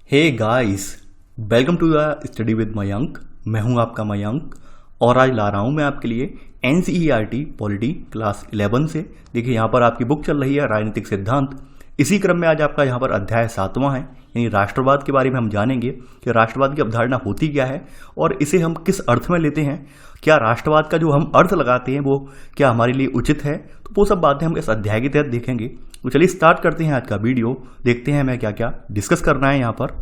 Hey guys, welcome to the study with Mayank. मैं हूं आपका मयंक और आज ला रहा हूं मैं आपके लिए एनसीईआरटी पॉलिटी क्लास 11 से। देखिए यहाँ पर आपकी बुक चल रही है राजनीतिक सिद्धांत। इसी क्रम में आज आपका यहाँ पर अध्याय 7वां है, यानी राष्ट्रवाद के बारे में हम जानेंगे कि राष्ट्रवाद की अवधारणा होती क्या है और इसे हम किस अर्थ में लेते हैं। क्या राष्ट्रवाद का जो हम अर्थ लगाते हैं वो क्या हमारे लिए उचित है, तो वो सब बातें हम इस अध्याय के तहत देखेंगे। तो चलिए स्टार्ट करते हैं आज का वीडियो, देखते हैं हमें क्या क्या डिस्कस करना है यहाँ पर।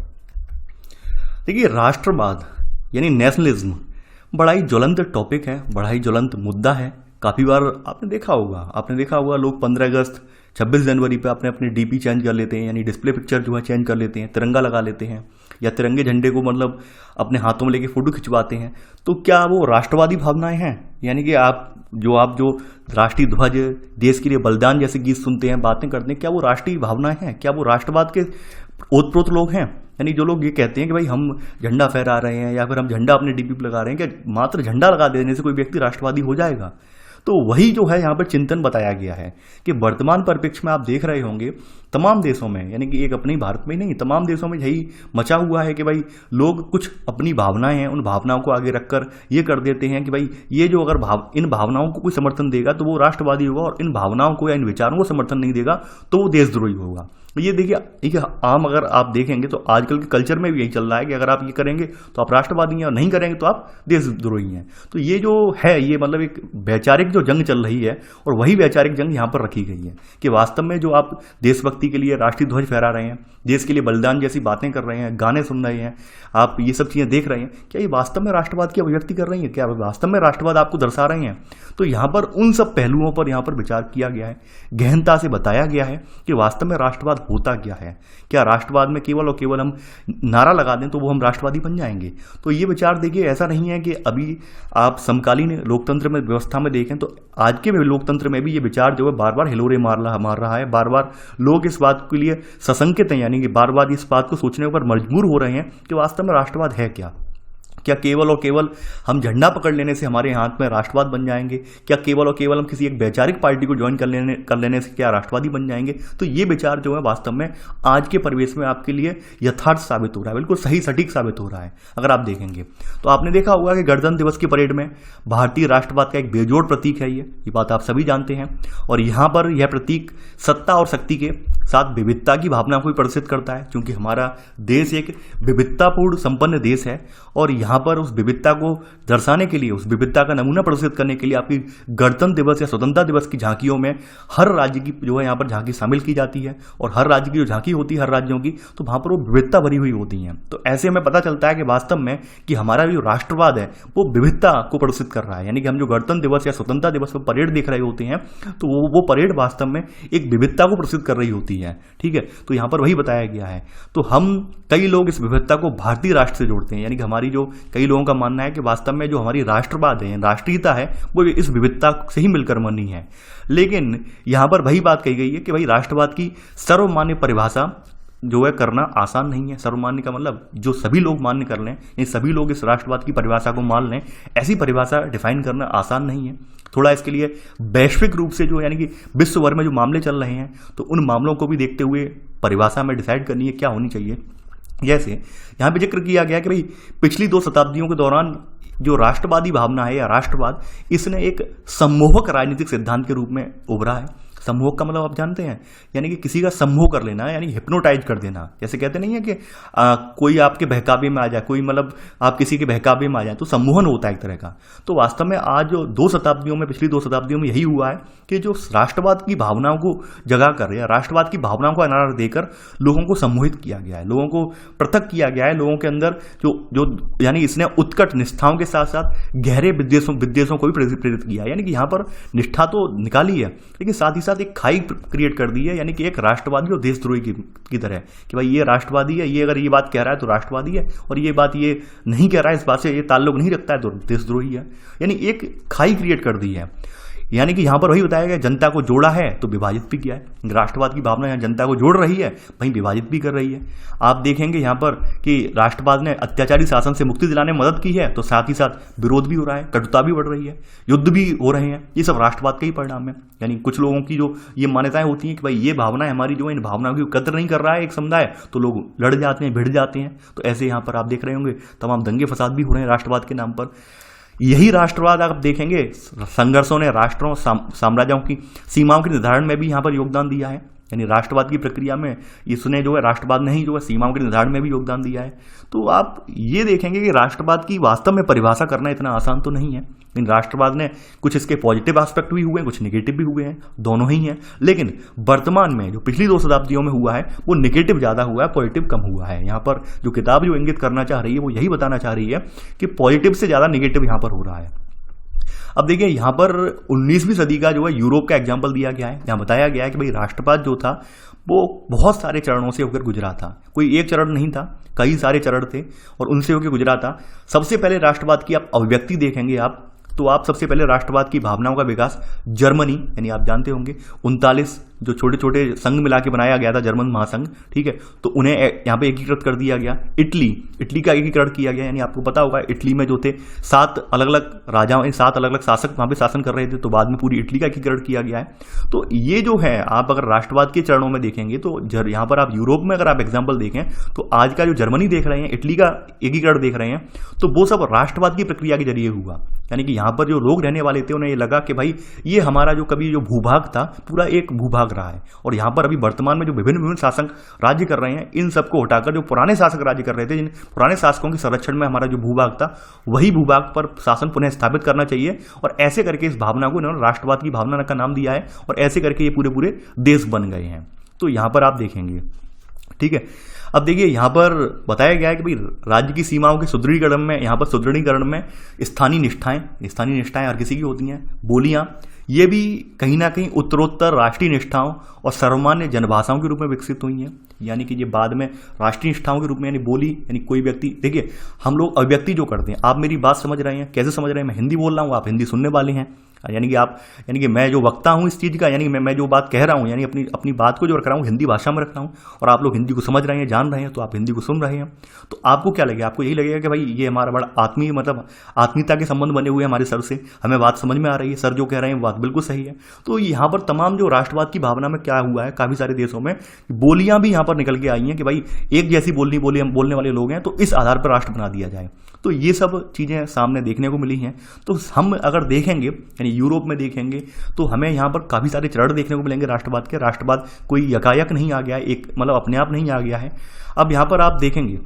देखिए राष्ट्रवाद यानी नेशनलिज्म बड़ा ही ज्वलंत टॉपिक है, बड़ा ही ज्वलंत मुद्दा है। काफ़ी बार आपने देखा होगा लोग 15 अगस्त 26 जनवरी पे अपने अपने डीपी चेंज कर लेते हैं, यानी डिस्प्ले पिक्चर जो है चेंज कर लेते हैं, तिरंगा लगा लेते हैं या तिरंगे झंडे को मतलब अपने हाथों में लेके फोटो खिंचवाते हैं। तो क्या वो राष्ट्रवादी भावनाएं हैं? यानी कि आप जो राष्ट्रीय ध्वज, देश के लिए बलिदान जैसे गीत सुनते हैं, बातें करते हैं, क्या वो राष्ट्रीय भावनाएं हैं? क्या वो राष्ट्रवाद के ओतप्रोत लोग हैं? यानी जो लोग ये कहते हैं कि भाई हम झंडा फहरा रहे हैं या फिर हम झंडा अपने डीपी पे लगा रहे हैं, क्या मात्र झंडा लगा देने से कोई व्यक्ति राष्ट्रवादी हो जाएगा? तो वही जो है यहाँ पर चिंतन बताया गया है कि वर्तमान परिप्रेक्ष्य में आप देख रहे होंगे तमाम देशों में, यानी कि एक अपने भारत में नहीं, तमाम देशों में यही मचा हुआ है कि भाई लोग कुछ अपनी भावनाएं हैं, उन भावनाओं को आगे रखकर ये कर देते हैं कि भाई ये जो अगर इन भावनाओं को कोई समर्थन देगा तो वो राष्ट्रवादी होगा और इन भावनाओं को या इन विचारों को समर्थन नहीं देगा तो वो देशद्रोही होगा। ये देखिए एक आम अगर आप देखेंगे तो आजकल के कल्चर में भी यही चल रहा है कि अगर आप ये करेंगे तो आप राष्ट्रवादी हैं और नहीं करेंगे तो आप देशद्रोही हैं। तो ये जो है ये मतलब एक वैचारिक जो जंग चल रही है और वही वैचारिक जंग यहाँ पर रखी गई है कि वास्तव में जो आप देशभक्ति के लिए राष्ट्रीय ध्वज फहरा रहे हैं, देश के लिए बलिदान जैसी बातें कर रहे हैं, गाने सुन रहे हैं, आप ये सब चीज़ें देख रहे हैं, क्या ये वास्तव में राष्ट्रवाद की अभिव्यक्ति कर रही है? क्या वास्तव में राष्ट्रवाद आपको दर्शा रहे हैं? तो यहाँ पर उन सब पहलुओं पर यहाँ पर विचार किया गया है, गहनता से बताया गया है कि वास्तव में राष्ट्रवाद होता क्या है। क्या राष्ट्रवाद में केवल और केवल हम नारा लगा दें तो वो हम राष्ट्रवादी बन जाएंगे? तो ये विचार देखिए ऐसा नहीं है कि अभी आप समकालीन लोकतंत्र में व्यवस्था में देखें तो आज के लोकतंत्र में भी ये विचार जो है बार बार हिलोरे मार रहा है, बार बार लोग इस बात के लिए सशंकित हैं, यानी कि बार बार इस बात को सोचने पर मजबूर हो रहे हैं कि वास्तव में राष्ट्रवाद है क्या। क्या केवल और केवल हम झंडा पकड़ लेने से हमारे हाथ में राष्ट्रवाद बन जाएंगे? क्या केवल और केवल हम किसी एक वैचारिक पार्टी को ज्वाइन कर लेने से क्या राष्ट्रवादी बन जाएंगे? तो ये विचार जो है वास्तव में आज के परिवेश में आपके लिए यथार्थ साबित हो रहा है, बिल्कुल सही सटीक साबित हो रहा है। अगर आप देखेंगे तो आपने देखा होगा कि गणतंत्र दिवस की परेड में भारतीय राष्ट्रवाद का एक बेजोड़ प्रतीक है, ये बात आप सभी जानते हैं। और यहाँ पर यह प्रतीक सत्ता और शक्ति के साथ विविधता की भावना को भी प्रदर्शित करता है, क्योंकि हमारा देश एक विविधतापूर्ण संपन्न देश है और यहाँ पर उस विविधता को दर्शाने के लिए, उस विविधता का नमूना प्रदर्शित करने के लिए आपकी गणतंत्र दिवस या स्वतंत्रता दिवस की झांकियों में हर राज्य की जो है यहाँ पर झांकी शामिल की जाती है और हर राज्य की जो झांकी होती है हर राज्यों की, तो वहाँ पर वो विविधता भरी हुई होती है। तो ऐसे में पता चलता है कि वास्तव में कि हमारा जो राष्ट्रवाद है वो विविधता को प्रदर्शित कर रहा है। यानी कि हम जो गणतंत्र दिवस या स्वतंत्रता दिवस पर परेड देख रहे होते हैं तो वो परेड वास्तव में एक विविधता को प्रदर्शित कर रही होती है। ठीक है, तो यहाँ पर वही बताया गया है। तो हम कई लोग इस विविधता को भारतीय राष्ट्र से जोड़ते हैं, यानी कि हमारी जो कई लोगों का मानना है कि वास्तव में जो हमारी राष्ट्रवाद है, राष्ट्रीयता है, वो इस विविधता से ही मिलकर बनी है। लेकिन यहाँ पर वही बात कही गई है कि भाई राष्ट्रवाद की सर्वमान्य परिभाषा जो है करना आसान नहीं है। सर्वमान्य का मतलब जो सभी लोग मान्य कर लें, ये सभी लोग इस राष्ट्रवाद की परिभाषा को मान लें, ऐसी परिभाषा डिफाइन करना आसान नहीं है। थोड़ा इसके लिए वैश्विक रूप से जो यानी कि विश्व भर में जो मामले चल रहे हैं तो उन मामलों को भी देखते हुए परिभाषा में डिसाइड करनी है क्या होनी चाहिए। जैसे यहाँ पे जिक्र किया गया कि भाई पिछली 2 शताब्दियों के दौरान जो राष्ट्रवादी भावना है या राष्ट्रवाद, इसने एक सम्मोहक राजनीतिक सिद्धांत के रूप में उभरा है। सम्मोहक का मतलब आप जानते हैं, यानी कि किसी का सम्मोह कर लेना, यानी हिप्नोटाइज कर देना। जैसे कहते नहीं है कि कोई आपके बहकावे में आ जाए, कोई मतलब आप किसी के बहकावे में आ जाए, तो सम्मोहन होता है एक तरह का। तो वास्तव में आज जो 2 शताब्दियों में, पिछली 2 शताब्दियों में यही हुआ है कि जो राष्ट्रवाद की भावनाओं को जगा कर या राष्ट्रवाद की भावनाओं को नारा देकर लोगों को सम्मोहित किया गया है, लोगों को पृथक किया गया है, लोगों के अंदर जो यानी इसने उत्कट निष्ठाओं के साथ साथ गहरे विद्वेषों को भी प्रेरित किया है। यानी कि यहाँ पर निष्ठा तो निकाली है लेकिन साथ ही साथ एक खाई क्रिएट कर दी है, यानी कि एक राष्ट्रवादी और देशद्रोही की तरह कि भाई ये राष्ट्रवादी है, ये अगर ये बात कह रहा है तो राष्ट्रवादी है और ये बात ये नहीं कह रहा है, इस बात से ये ताल्लुक नहीं रखता है तो देशद्रोही है। यानी एक खाई क्रिएट कर दी है। यानी कि यहाँ पर वही बताया गया, जनता को जोड़ा है तो विभाजित भी किया है। राष्ट्रवाद की भावना यहाँ जनता को जोड़ रही है, वहीं विभाजित भी कर रही है। आप देखेंगे यहाँ पर कि राष्ट्रवाद ने अत्याचारी शासन से मुक्ति दिलाने में मदद की है, तो साथ ही साथ विरोध भी हो रहा है, कटुता भी बढ़ रही है, युद्ध भी हो रहे हैं। ये सब राष्ट्रवाद का ही परिणाम है। यानी कुछ लोगों की जो ये मान्यताएं होती हैं कि भाई ये भावनाएं हमारी जो है, इन भावनाओं की कदर नहीं कर रहा है एक समुदाय, तो लोग लड़ जाते हैं, भिड़ जाते हैं। तो ऐसे यहाँ पर आप देख रहे होंगे तमाम दंगे फसाद भी हो रहे हैं राष्ट्रवाद के नाम पर। यही राष्ट्रवाद आप देखेंगे संघर्षों ने राष्ट्रों साम्राज्यों की सीमाओं के निर्धारण में भी यहाँ पर योगदान दिया है। यानी राष्ट्रवाद की प्रक्रिया में इसने जो है, राष्ट्रवाद ने ही जो है सीमाओं के निर्धारण में भी योगदान दिया है। तो आप ये देखेंगे कि राष्ट्रवाद की वास्तव में परिभाषा करना इतना आसान तो नहीं है। लेकिन राष्ट्रवाद ने कुछ इसके पॉजिटिव एस्पेक्ट भी हुए हैं, कुछ नेगेटिव भी हुए हैं, दोनों ही हैं। लेकिन वर्तमान में जो पिछली 2 शताब्दियों में हुआ है वो नेगेटिव ज़्यादा हुआ है, पॉजिटिव कम हुआ है। यहाँ पर जो किताब जो इंगित करना चाह रही है वो यही बताना चाह रही है कि पॉजिटिव से ज़्यादा नेगेटिव यहाँ पर हो रहा है। अब देखिए यहाँ पर 19वीं सदी का जो है यूरोप का एग्जाम्पल दिया गया है। यहाँ बताया गया है कि भाई राष्ट्रवाद जो था वो बहुत सारे चरणों से होकर गुजरा था, कोई एक चरण नहीं था, कई सारे चरण थे और उनसे होकर गुजरा था। सबसे पहले राष्ट्रवाद की आप अभिव्यक्ति देखेंगे आप, तो आप सबसे पहले राष्ट्रवाद की भावनाओं का विकास जर्मनी, यानी आप जानते होंगे 39 जो छोटे छोटे संघ मिला के बनाया गया था जर्मन महासंघ, ठीक है, तो उन्हें यहाँ पे एकीकृत कर दिया गया। इटली का एकीकरण किया गया। यानी आपको पता होगा इटली में जो थे 7 अलग अलग राजाओं, 7 अलग अलग शासक वहाँ पे शासन कर रहे थे, तो बाद में पूरी इटली का एकीकरण किया गया है। तो ये जो है आप अगर राष्ट्रवाद के चरणों में देखेंगे तो यहाँ पर आप यूरोप में अगर आप एग्जाम्पल देखें तो आज का जो जर्मनी देख रहे हैं, इटली का एकीकरण देख रहे हैं, तो वो सब राष्ट्रवाद की प्रक्रिया के जरिए हुआ। यानी कि यहाँ पर जो लोग रहने वाले थे उन्हें ये लगा कि भाई ये हमारा जो कभी जो भूभाग था पूरा एक भूभाग रहा है, और यहाँ पर अभी वर्तमान में जो विभिन्न शासक राज्य कर रहे हैं इन सबको हटाकर जो पुराने शासक राज्य कर रहे थे, जिन पुराने शासकों के संरक्षण में हमारा जो भूभाग था वही भूभाग पर शासन पुनः स्थापित करना चाहिए। और ऐसे करके इस भावना को इन्होंने राष्ट्रवाद की भावना का नाम दिया है, और ऐसे करके ये पूरे पूरे देश बन गए हैं। तो यहाँ पर आप देखेंगे, ठीक है। अब देखिए यहाँ पर बताया गया है कि भाई राज्य की सीमाओं के सुदृढ़ीकरण में, यहाँ पर सुदृढ़ीकरण में स्थानीय निष्ठाएं हर किसी की होती हैं। बोलियां ये भी कहीं ना कहीं उत्तरोत्तर राष्ट्रीय निष्ठाओं और सर्वमान्य जनभाषाओं के रूप में विकसित हुई हैं। यानी कि ये बाद में राष्ट्रीय निष्ठाओं के रूप में, यानी बोली, यानी कोई व्यक्ति, देखिए हम लोग अभिव्यक्ति जो करते हैं, आप मेरी बात समझ रहे हैं, कैसे समझ रहे हैं, मैं हिंदी बोल रहा हूँ, आप हिंदी सुनने वाले हैं, यानी कि मैं जो वक्ता हूँ इस चीज़ का, यानी मैं जो बात कह रहा हूँ, यानी अपनी बात को जो रख रहा हूँ हिंदी भाषा में रख रहा हूँ, और आप लोग हिंदी को समझ रहे हैं, जान रहे हैं, तो आप हिंदी को सुन रहे हैं। तो आपको क्या लगेगा? आपको यही लगेगा कि भाई ये हमारा बड़ा आत्मीय, मतलब आत्मीयता के संबंध बने हुए हमारे सर से, हमें बात समझ में आ रही है, सर जो कह रहे हैं बात बिल्कुल सही है। तो यहाँ पर तमाम जो राष्ट्रवाद की भावना में क्या हुआ है, काफ़ी सारे देशों में बोलियाँ भी यहाँ पर निकल के आई हैं कि भाई एक जैसी बोलने वाले लोग हैं, तो इस आधार पर राष्ट्र बना दिया जाए। तो ये सब चीज़ें सामने देखने को मिली हैं। तो हम अगर देखेंगे, यानी यूरोप में देखेंगे, तो हमें यहाँ पर काफ़ी सारे चरण देखने को मिलेंगे राष्ट्रवाद के। राष्ट्रवाद कोई यकायक नहीं आ गया है, एक मतलब अपने आप नहीं आ गया है। अब यहाँ पर आप देखेंगे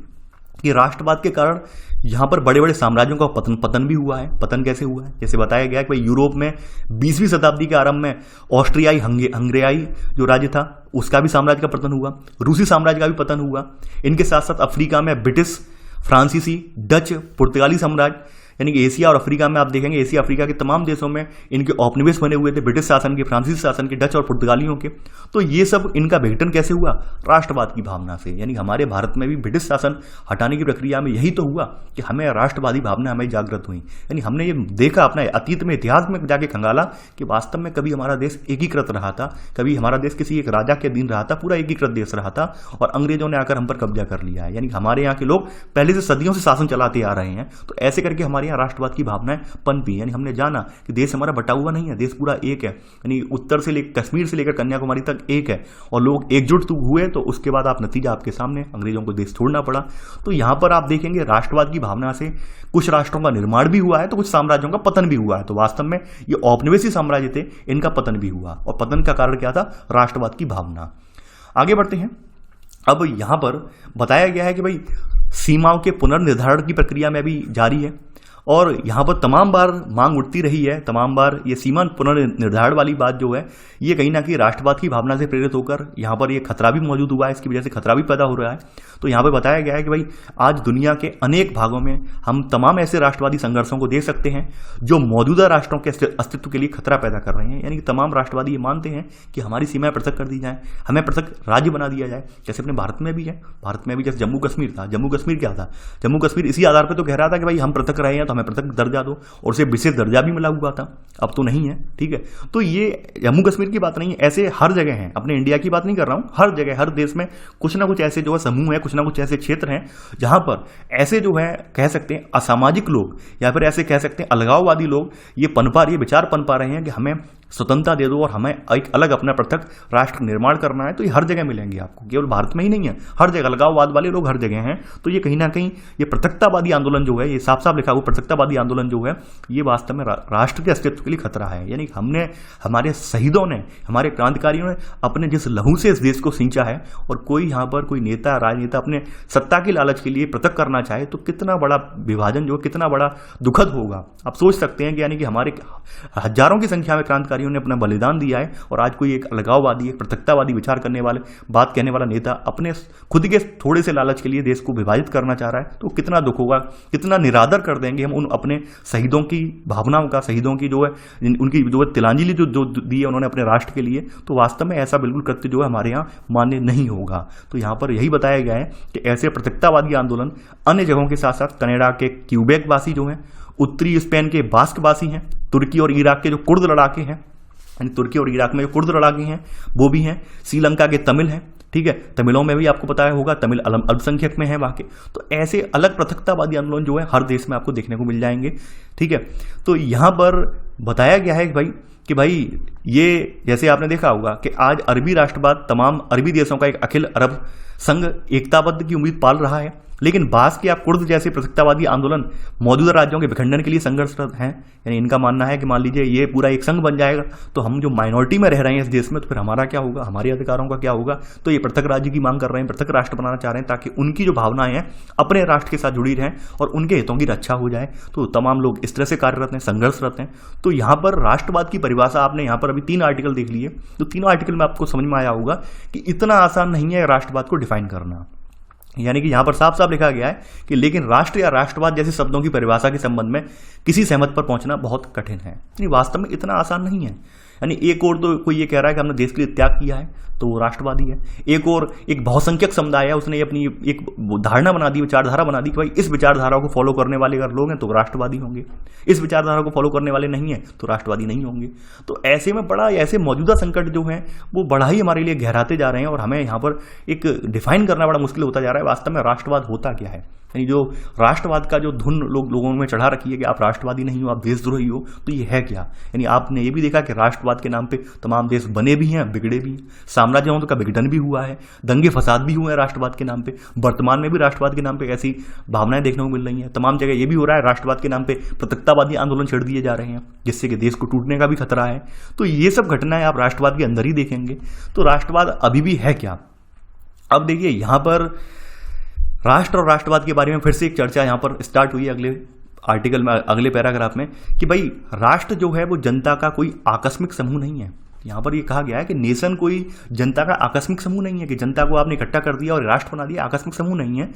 कि राष्ट्रवाद के कारण यहाँ पर बड़े बड़े साम्राज्यों का पतन भी हुआ है। पतन कैसे हुआ है? जैसे बताया गया कि भाई यूरोप में 20वीं शताब्दी के आरंभ में ऑस्ट्रियाई हंगेरियाई जो राज्य था उसका भी साम्राज्य का पतन हुआ, रूसी साम्राज्य का भी पतन हुआ। इनके साथ साथ अफ्रीका में ब्रिटिश, फ्रांसीसी, डच, पुर्तगाली साम्राज्य, यानी कि एशिया और अफ्रीका में आप देखेंगे, एशिया अफ्रीका के तमाम देशों में इनके औपनिवेश बने हुए थे, ब्रिटिश शासन के, फ्रांसीसी शासन के, डच और पुर्तगालियों के। तो ये सब इनका विघटन कैसे हुआ? राष्ट्रवाद की भावना से। यानी हमारे भारत में भी ब्रिटिश शासन हटाने की प्रक्रिया में यही तो हुआ कि हमें राष्ट्रवादी भावना हमें जागृत हुई। यानी हमने ये देखा अपना अतीत में, इतिहास में जाके खंगाला कि वास्तव में कभी हमारा देश एकीकृत रहा था, कभी हमारा देश किसी एक राजा के अधीन रहा था, पूरा एकीकृत देश रहा था, और अंग्रेजों ने आकर हम पर कब्जा कर लिया है। यानी हमारे यहाँ के लोग पहले से सदियों से शासन चलाते आ रहे हैं। तो ऐसे करके हमारे यहाँ राष्ट्रवाद की भावनाएं पनपी। यानी हमने जाना कि देश हमारा बटा हुआ नहीं है, देश पूरा एक है। यानी उत्तर से लेकर कश्मीर से लेकर कन्याकुमारी तक एक है, और लोग एकजुट हुए, तो उसके बाद आप नतीजा आपके सामने, अंग्रेजों को देश छोड़ना पड़ा। तो यहाँ पर आप देखेंगे राष्ट्रवाद की भावना से कुछ राष्ट्रों का निर्माण भी हुआ है, तो कुछ साम्राज्यों का पतन भी हुआ है। तो वास्तव में ये औपनिवेशी साम्राज्य थे, इनका पतन भी हुआ, और पतन का कारण क्या था? राष्ट्रवाद की भावना। आगे बढ़ते हैं। अब यहाँ पर बताया गया है कि भाई सीमाओं के पुनर्निर्धारण की प्रक्रिया में भी जारी है, और यहाँ पर तमाम बार मांग उठती रही है, तमाम बार ये सीमा पुनर्निर्धारण वाली बात जो है ये कहीं ना कहीं राष्ट्रवाद की भावना से प्रेरित होकर यहाँ पर ये खतरा भी मौजूद हुआ है, इसकी वजह से खतरा भी पैदा हो रहा है। तो यहाँ पे बताया गया है कि भाई आज दुनिया के अनेक भागों में हम तमाम ऐसे राष्ट्रवादी संघर्षों को देख सकते हैं जो मौजूदा राष्ट्रों के अस्तित्व के लिए खतरा पैदा कर रहे हैं। यानी कि तमाम राष्ट्रवादी ये मानते हैं कि हमारी सीमाएं पृथक कर दी जाए, हमें पृथक राज्य बना दिया जाए, जैसे अपने भारत में भी है। भारत में भी जैसे जम्मू कश्मीर था, जम्मू कश्मीर क्या था, जम्मू कश्मीर इसी आधार पर तो कह रहा था कि भाई हम पृथक रहे हैं तो हमें पृथक दर्जा दो, और उसे विशेष दर्जा भी मिला हुआ था, अब तो नहीं है। ठीक है, तो ये जम्मू कश्मीर की बात नहीं है, ऐसे हर जगह है, अपने इंडिया की बात नहीं कर रहा हूं, हर जगह हर देश में कुछ ना कुछ ऐसे जो है समूह है, कुछ ना कुछ ऐसे क्षेत्र हैं जहां पर ऐसे जो है कह सकते हैं असामाजिक लोग या फिर ऐसे कह सकते हैं अलगाववादी लोग ये विचार पनपा रहे हैं कि हमें स्वतंत्रता दे दो और हमें एक अलग अपना पृथक राष्ट्र निर्माण करना है। तो ये हर जगह मिलेंगे आपको, केवल भारत में ही नहीं है, हर जगह अलगाववाद वाले लोग हर जगह हैं। तो ये कहीं ना कहीं ये पृथकतावादी आंदोलन जो है, ये साफ साफ लिखा हुआ पृथकतावादी आंदोलन जो है, ये वास्तव में राष्ट्र के अस्तित्व के लिए खतरा है। यानी हमने, हमारे शहीदों ने, हमारे क्रांतिकारियों ने अपने जिस लहू से इस देश को सींचा है, और कोई यहाँ पर कोई नेता राजनेता अपने सत्ता की लालच के लिए पृथक करना चाहे तो कितना बड़ा विभाजन जो कितना बड़ा दुखद होगा। आप सोच सकते हैं कि यानी कि हमारे हजारों की संख्या में क्रांतिकारियों ने अपना बलिदान दिया है, और आज कोई एक अलगाववादी, एक पृथकतावादी विचार करने वाले, बात कहने वाला नेता अपने खुद के थोड़े से लालच के लिए देश को विभाजित करना चाह रहा है, तो कितना दुख होगा, कितना निरादर कर देंगे हम उन अपने शहीदों की भावनाओं का, शहीदों की जो है उनकी जो है तिलांजलि जो दी है उन्होंने अपने राष्ट्र के लिए। तो वास्तव में ऐसा बिल्कुल कृत्य जो है हमारे यहाँ मान्य नहीं होगा। तो यहाँ पर यही बताया गया है कि ऐसे पृथकतावादी आंदोलन अन्य जगहों के साथ साथ कनाडा के क्यूबेक वासी जो हैं, उत्तरी स्पेन के बास्क वासी हैं, तुर्की और इराक के जो कुर्द लड़ाके हैं, तुर्की और इराक में जो कुर्द लड़ाके हैं वो भी हैं, श्रीलंका के तमिल हैं। ठीक है, तमिलों में भी आपको पता होगा, तमिल अल्पसंख्यक में है वहां के। तो ऐसे अलग पृथकतावादी आंदोलन जो है हर देश में आपको देखने को मिल जाएंगे। ठीक है, तो यहां पर बताया गया है कि भाई ये जैसे आपने देखा होगा कि आज अरबी राष्ट्रवाद तमाम अरबी देशों का एक अखिल अरब संघ एकताबद्ध की उम्मीद पाल रहा है, लेकिन बास्क या कुर्द जैसे पृथकतावादी आंदोलन मौजूदा राज्यों के विखंडन के लिए संघर्षरत हैं। यानी इनका मानना है कि मान लीजिए ये पूरा एक संघ बन जाएगा तो हम जो माइनॉरिटी में रह रहे हैं इस देश में, तो फिर हमारा क्या होगा, हमारे अधिकारों का क्या होगा। तो ये पृथक राज्य की मांग कर रहे हैं, पृथक राष्ट्र बनाना चाह रहे हैं, ताकि उनकी जो भावनाएं हैं अपने राष्ट्र के साथ जुड़ी रहें और उनके हितों की रक्षा हो जाए। तो तमाम लोग इस तरह से कार्यरत हैं, संघर्षरत हैं। तो यहाँ पर राष्ट्रवाद की परिभाषा आपने यहाँ पर अभी 3 आर्टिकल देख लिए, तो तीनों आर्टिकल में आपको समझ में आया होगा कि इतना आसान नहीं है राष्ट्रवाद को डिफाइन करना। यानी कि यहां पर साफ साफ लिखा गया है कि लेकिन राष्ट्र या राष्ट्रवाद जैसे शब्दों की परिभाषा के संबंध में किसी सहमत पर पहुंचना बहुत कठिन है। यानी वास्तव में इतना आसान नहीं है। यानी एक और तो कोई ये कह रहा है कि हमने देश के लिए त्याग किया है तो वो राष्ट्रवादी है, एक और एक बहुसंख्यक समुदाय है, उसने अपनी एक धारणा बना दी, विचारधारा बना दी कि भाई इस विचारधारा को फॉलो करने वाले अगर लोग हैं तो राष्ट्रवादी होंगे, इस विचारधारा को फॉलो करने वाले नहीं है तो राष्ट्रवादी नहीं होंगे। तो ऐसे में बड़ा ऐसे मौजूदा संकट जो है वो बड़ा ही हमारे लिए गहराते जा रहे हैं, और हमें यहाँ पर एक डिफाइन करना बड़ा मुश्किल होता जा रहा है वास्तव में राष्ट्रवाद होता क्या है। यानी जो राष्ट्रवाद का जो धुन लोगों में चढ़ा रखी है कि आप राष्ट्रवादी नहीं हो, आप देशद्रोही हो, तो ये है क्या। यानी आपने ये भी देखा कि राष्ट्रवाद के नाम पे तमाम देश बने भी हैं, बिगड़े भी हैं, साम्राज्यों का विघटन भी हुआ है, दंगे फसाद भी हुए हैं राष्ट्रवाद के नाम पे। वर्तमान में भी राष्ट्रवाद के नाम पे ऐसी भावनाएं देखने को मिल रही हैं। तमाम जगह ये भी हो रहा है, राष्ट्रवाद के नाम पे पृथकतावादी आंदोलन छेड़ दिए जा रहे हैं, जिससे कि देश को टूटने का भी खतरा है। तो ये सब घटनाएं आप राष्ट्रवाद के अंदर ही देखेंगे। तो राष्ट्रवाद अभी भी है क्या। अब देखिए यहाँ पर राष्ट्र और राष्ट्रवाद के बारे में फिर से एक चर्चा यहाँ पर स्टार्ट हुई अगले आर्टिकल में, अगले पैराग्राफ में, कि भाई राष्ट्र जो है वो जनता का कोई आकस्मिक समूह नहीं है। यहाँ पर ये कहा गया है कि नेशन कोई जनता का आकस्मिक समूह नहीं है कि जनता को आपने इकट्ठा कर दिया और राष्ट्र बना दिया, आकस्मिक समूह नहीं है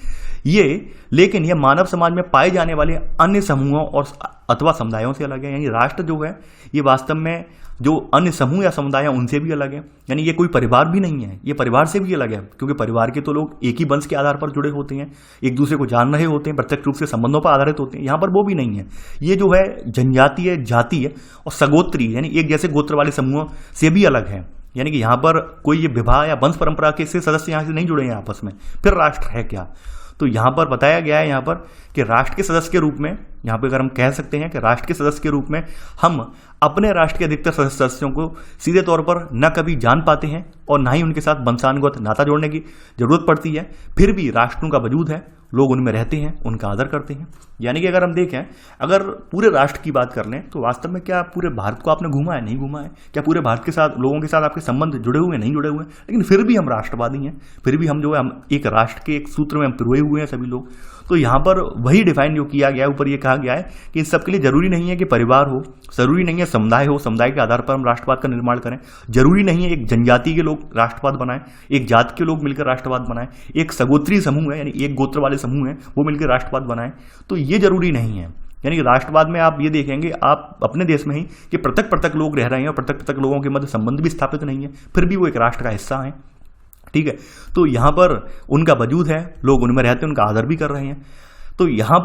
ये। लेकिन यह मानव समाज में पाए जाने वाले अन्य समूहों और अथवा समुदायों से अलग है। यानी राष्ट्र जो है ये वास्तव में जो अन्य समूह या समुदाय हैं उनसे भी अलग है। यानी ये कोई परिवार भी नहीं है, ये परिवार से भी अलग है, क्योंकि परिवार के तो लोग एक ही वंश के आधार पर जुड़े होते हैं, एक दूसरे को जान रहे होते हैं, प्रत्यक्ष रूप से संबंधों पर आधारित होते हैं। यहाँ पर वो भी नहीं है, ये जो है जनजातीय, जातीय और सगोत्री यानी एक जैसे गोत्र वाले समूहों से भी अलग है। यानी कि यहाँ पर कोई ये विवाह या वंश परंपरा के से सदस्य यहाँ से नहीं जुड़े हैं आपस में, फिर राष्ट्र है क्या। तो यहाँ पर बताया गया है यहाँ पर कि राष्ट्र के सदस्य के रूप में, यहाँ पे अगर हम कह सकते हैं कि राष्ट्र के सदस्य के रूप में हम अपने राष्ट्र के अधिकतर सदस्यों को सीधे तौर पर न कभी जान पाते हैं और ना ही उनके साथ वंशानुगत नाता जोड़ने की जरूरत पड़ती है। फिर भी राष्ट्रों का वजूद है, लोग उनमें रहते हैं, उनका आदर करते हैं। यानी कि अगर हम देखें, अगर पूरे राष्ट्र की बात कर लें तो वास्तव में क्या पूरे भारत को आपने घूमा है, नहीं घूमा है। क्या पूरे भारत के साथ लोगों के साथ आपके संबंध जुड़े हुए हैं, नहीं जुड़े हुए हैं, लेकिन फिर भी हम राष्ट्रवादी हैं, फिर भी हम जो है हम एक राष्ट्र के एक सूत्र में हम पिरोए हुए हैं सभी लोग। तो यहाँ पर वही डिफाइन जो किया गया है, ऊपर ये कहा गया है कि इन सबके लिए जरूरी नहीं है कि परिवार हो, जरूरी नहीं है समुदाय हो, समुदाय के आधार पर हम राष्ट्रवाद का निर्माण करें। जरूरी नहीं है एक जनजाति के लोग राष्ट्रवाद बनाएं, एक जाति के लोग मिलकर राष्ट्रवाद बनाएं, एक सगोत्री समूह है यानी एक गोत्र वाले समूह हैं वो मिलकर राष्ट्रवाद बनाएं, तो ये जरूरी नहीं है। यानी कि राष्ट्रवाद में आप ये देखेंगे आप अपने देश में ही कि पृथक पृथक लोग रह रहे हैं और पृथक पृथक लोगों के मध्य संबंध भी स्थापित नहीं है, फिर भी वो एक राष्ट्र का हिस्सा है, ठीक है। तो यहाँ पर उनका वजूद है, लोग उनमें रहते हैं, उनका आदर भी कर रहे हैं। तो यहाँ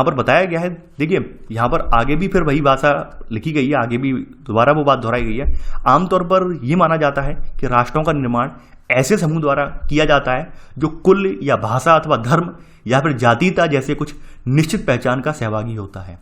पर बताया गया है, देखिए यहाँ पर आगे भी फिर वही भाषा लिखी गई है, आगे भी दोबारा वो बात दोहराई गई है। आमतौर पर यह माना जाता है कि राष्ट्रों का निर्माण ऐसे समूह द्वारा किया जाता है जो कुल या भाषा अथवा धर्म या फिर जातीयता जैसे कुछ निश्चित पहचान का सहभागी होता है।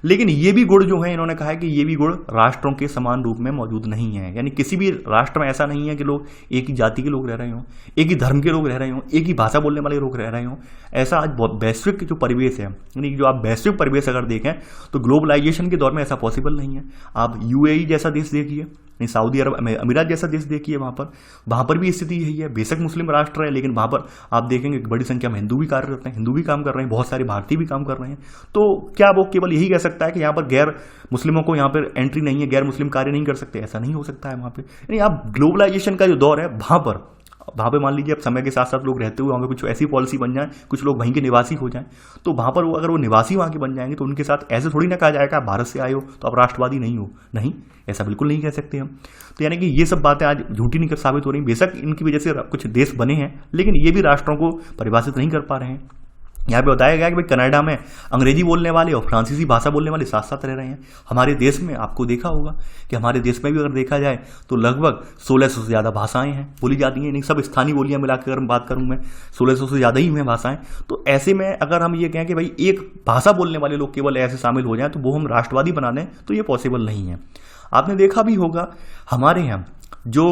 लेकिन ये भी गुण जो है, इन्होंने कहा है कि ये भी गुण राष्ट्रों के समान रूप में मौजूद नहीं है। यानी किसी भी राष्ट्र में ऐसा नहीं है कि लोग एक ही जाति के लोग रह रहे हों, एक ही धर्म के लोग रह रहे हों, एक ही भाषा बोलने वाले लोग रह रहे हों। ऐसा आज बहुत वैश्विक जो परिवेश है, यानी जो आप वैश्विक परिवेश अगर देखें तो ग्लोबलाइजेशन के दौर में ऐसा पॉसिबल नहीं है। आप यूएई जैसा देश देखिए, सऊदी अरब अमीरात जैसा देश देखिए, वहां पर भी स्थिति यही है। बेशक मुस्लिम राष्ट्र है, लेकिन वहां पर आप देखेंगे बड़ी संख्या में हिंदू भी कार्य करते हैं, हिंदू भी काम कर रहे हैं, बहुत सारे भारतीय भी काम कर रहे हैं। तो क्या वो केवल यही कह सकता है कि यहाँ पर गैर मुस्लिमों को यहाँ पर एंट्री नहीं है, गैर मुस्लिम कार्य नहीं कर सकते? ऐसा नहीं हो सकता है वहां पर। यानी आप ग्लोबलाइजेशन का जो दौर है वहां पे मान लीजिए अब समय के साथ साथ लोग रहते हुए वहां पे कुछ ऐसी पॉलिसी बन जाए, कुछ लोग वहीं के निवासी हो जाएं, तो वहां पर अगर वो निवासी वहां के बन जाएंगे तो उनके साथ ऐसे थोड़ी ना कहा जाएगा आप भारत से आए हो तो आप राष्ट्रवादी नहीं हो। नहीं, ऐसा बिल्कुल नहीं कह सकते हम। तो यानी कि ये सब बातें आज झूठी नहीं साबित हो रही। बेशक इनकी वजह से कुछ देश बने हैं, लेकिन ये भी राष्ट्रों को परिभाषित नहीं कर पा रहे हैं। यहाँ पे बताया गया कि भाई कनाडा में अंग्रेजी बोलने वाले और फ्रांसीसी भाषा बोलने वाले साथ साथ रह रहे हैं। हमारे देश में आपको देखा होगा कि हमारे देश में भी अगर देखा जाए तो लगभग 1600 से ज़्यादा भाषाएं हैं बोली जाती हैं। नहीं, सब स्थानीय बोलियां मिलाकर बात करूं मैं, 1600 से ज़्यादा ही हैं भाषाएं। तो ऐसे में अगर हम ये कहें कि भाई एक भाषा बोलने वाले लोग केवल ऐसे शामिल हो जाएं तो वो हम राष्ट्रवादी बना दें, तो ये पॉसिबल नहीं है। आपने देखा भी होगा हमारे यहाँ जो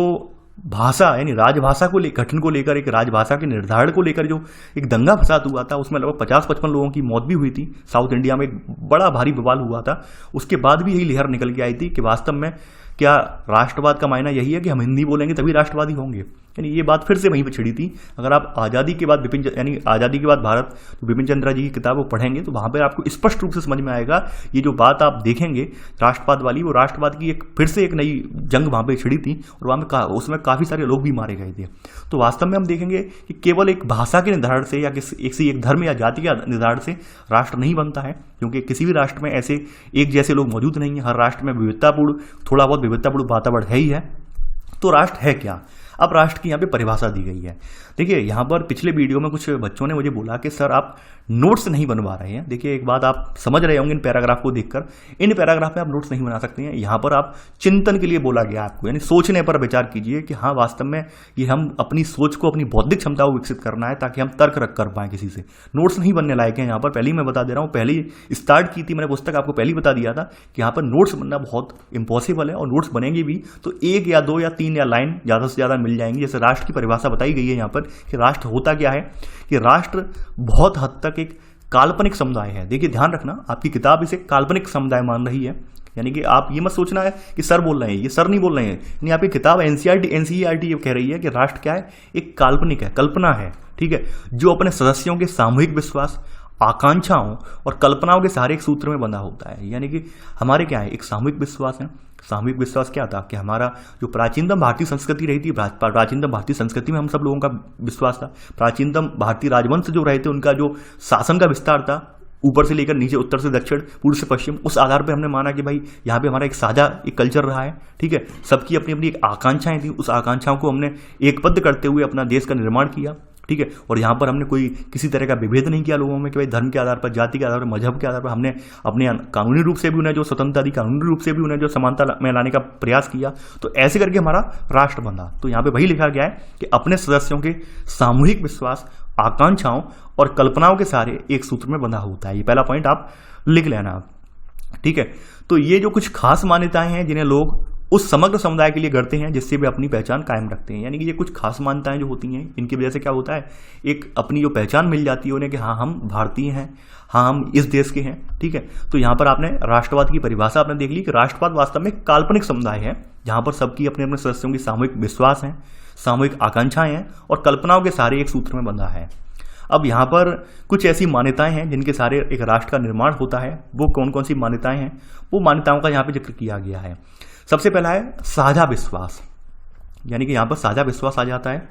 भाषा यानी राजभाषा को गठन को लेकर, एक राजभाषा के निर्धारण को लेकर जो एक दंगा फसाद हुआ था, उसमें लगभग 50-55 लोगों की मौत भी हुई थी। साउथ इंडिया में एक बड़ा भारी बवाल हुआ था। उसके बाद भी यही लहर निकल के आई थी कि वास्तव में क्या राष्ट्रवाद का मायना यही है कि हम हिंदी बोलेंगे तभी राष्ट्रवादी होंगे? यानी ये बात फिर से वहीं पर छिड़ी थी। अगर आप आज़ादी के बाद आज़ादी के बाद भारत बिपिन चंद्रा जी की किताब को पढ़ेंगे तो वहाँ पर आपको स्पष्ट रूप से समझ में आएगा ये जो बात आप देखेंगे राष्ट्रवाद वाली, वो राष्ट्रवाद की एक फिर से एक नई जंग वहाँ पर छिड़ी थी और वहाँ में उसमें काफ़ी सारे लोग भी मारे गए थे। तो वास्तव में हम देखेंगे कि केवल एक भाषा के निर्धारण से या किसी एक धर्म या जाति के निर्धारण से राष्ट्र नहीं बनता है, क्योंकि किसी भी राष्ट्र में ऐसे एक जैसे लोग मौजूद नहीं है। हर राष्ट्र में विविधतापूर्ण, थोड़ा बहुत विविधतापूर्ण वातावरण है ही है। तो राष्ट्र है क्या? अब राष्ट्र की यहाँ पे परिभाषा दी गई है। देखिए यहाँ पर पिछले वीडियो में कुछ बच्चों ने मुझे बोला कि सर आप नोट्स नहीं बनवा रहे हैं। देखिए एक बात आप समझ रहे होंगे इन पैराग्राफ को देखकर, इन पैराग्राफ में आप नोट्स नहीं बना सकते हैं। यहाँ पर आप चिंतन के लिए बोला गया आपको, यानी सोचने पर विचार कीजिए कि हाँ वास्तव में ये हम अपनी सोच को, अपनी बौद्धिक क्षमता को विकसित करना है ताकि हम तर्क रख कर पाएँ किसी से। नोट्स नहीं बनने लायक हैं यहाँ पर, पहले ही मैं बता दे रहा हूँ। पहले ही स्टार्ट की थी मैंने पुस्तक, आपको पहले ही बता दिया था कि यहाँ पर नोट्स बनना बहुत इम्पॉसिबल है, और नोट्स बनेंगे भी तो 1 या 2 या 3 या लाइन ज़्यादा से ज़्यादा मिल जाएंगी। जैसे राष्ट्र की परिभाषा बताई गई है यहाँ पर कि राष्ट्र होता क्या है, कि राष्ट्र बहुत हद तक एक काल्पनिक समुदाय है। देखिए ध्यान रखना, आपकी किताब इसे काल्पनिक समुदाय मान रही है, यानी कि आप ये मत सोचना है कि सर बोल रहे हैं, ये सर नहीं बोल रहे हैं। यानी आपकी किताब एनसीईआरटी ये कह रही है कि राष्ट्र क्या है, एक काल्पनिक है, कल्पना है, ठीक है, जो अपने सदस्यों के सामूहिक विश्वास, आकांक्षाओं और कल्पनाओं के सहारे एक सूत्र में बंधा होता है। यानी कि हमारे क्या है, एक सामूहिक विश्वास है। सामूहिक विश्वास क्या था कि हमारा जो प्राचीनतम भारतीय संस्कृति रही थी, प्राचीनतम भारतीय संस्कृति में हम सब लोगों का विश्वास था। प्राचीनतम भारतीय राजवंश जो रहे थे, उनका जो शासन का विस्तार था, ऊपर से लेकर नीचे, उत्तर से दक्षिण, पूर्व से पश्चिम, उस आधार पर हमने माना कि भाई यहाँ पे हमारा एक साझा एक कल्चर रहा है, ठीक है। सबकी अपनी अपनी एक आकांक्षाएं थी, उस आकांक्षाओं को हमने एकबद्ध करते हुए अपना देश का निर्माण किया, ठीक है। और यहाँ पर हमने कोई किसी तरह का विभेद नहीं किया लोगों में कि भाई धर्म के आधार पर, जाति के आधार पर, मजहब के आधार पर। हमने अपने कानूनी रूप से भी उन्हें जो स्वतंत्रता दी, कानूनी रूप से भी उन्हें जो समानता में लाने का प्रयास किया। तो ऐसे करके हमारा राष्ट्र बना। तो यहाँ पे वही लिखा गया है कि अपने सदस्यों के सामूहिक विश्वास, आकांक्षाओं और कल्पनाओं के सहारे एक सूत्र में बंधा होता है। ये पहला पॉइंट आप लिख लेना, ठीक है। तो ये जो कुछ खास मान्यताएं हैं जिन्हें लोग उस समग्र समुदाय के लिए गढ़ते हैं, जिससे वे अपनी पहचान कायम रखते हैं। यानी कि ये कुछ खास मान्यताएं जो होती हैं, इनकी वजह से क्या होता है, एक अपनी जो पहचान मिल जाती है उन्हें कि हाँ हम भारतीय हैं, हाँ हम इस देश के हैं, ठीक है। तो यहाँ पर आपने राष्ट्रवाद की परिभाषा आपने देख ली कि राष्ट्रवाद वास्तव में काल्पनिक समुदाय है जहाँ पर सबकी अपने अपने सदस्यों की सामूहिक विश्वास है, सामूहिक आकांक्षाएं हैं और कल्पनाओं के सहारे एक सूत्र में बंधा है। अब यहाँ पर कुछ ऐसी मान्यताएं हैं जिनके सारे एक राष्ट्र का निर्माण होता है। वो कौन कौन सी मान्यताएं हैं, वो मान्यताओं का यहाँ पे जिक्र किया गया है। सबसे पहला है साझा विश्वास, यानी कि यहाँ पर साझा विश्वास आ जाता है,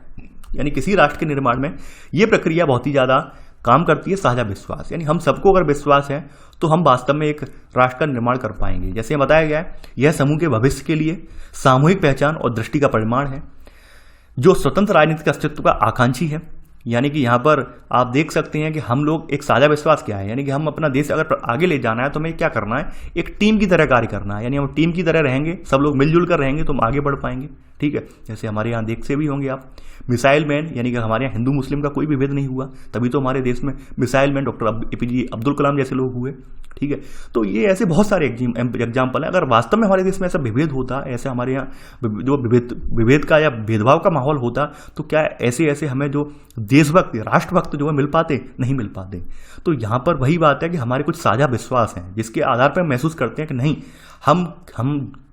यानी किसी राष्ट्र के निर्माण में ये प्रक्रिया बहुत ही ज़्यादा काम करती है, साझा विश्वास। यानी हम सबको अगर विश्वास है तो हम वास्तव में एक राष्ट्र का निर्माण कर पाएंगे। जैसे बताया गया है, यह समूह के भविष्य के लिए सामूहिक पहचान और दृष्टि का परिमाण है, जो स्वतंत्र राजनीतिक अस्तित्व का आकांक्षी है। यानी कि यहाँ पर आप देख सकते हैं कि हम लोग एक साझा विश्वास क्या है, यानी कि हम अपना देश अगर आगे ले जाना है तो हमें क्या करना है, एक टीम की तरह कार्य करना है। यानी हम टीम की तरह रहेंगे, सब लोग मिलजुल कर रहेंगे तो हम आगे बढ़ पाएंगे। ठीक है, जैसे हमारे यहाँ देख से भी होंगे आप, मिसाइल मैन, यानी कि हमारे यहाँ हिंदू मुस्लिम का कोई भी भेद नहीं हुआ, तभी तो हमारे देश में missile man doctor APJ Abdul Kalam जैसे लोग हुए। ठीक है, तो ये ऐसे बहुत सारे एग्जाम्पल है। अगर वास्तव में हमारे देश में ऐसा विभेद होता, ऐसे हमारे यहाँ जो विभेद का या भेदभाव का माहौल होता, तो क्या ऐसे ऐसे हमें जो देशभक्त राष्ट्रभक्त जो है मिल पाते, नहीं मिल पाते। तो यहाँ पर वही बात है कि हमारे कुछ साझा विश्वास हैं जिसके आधार पर हम महसूस करते हैं कि नहीं, हम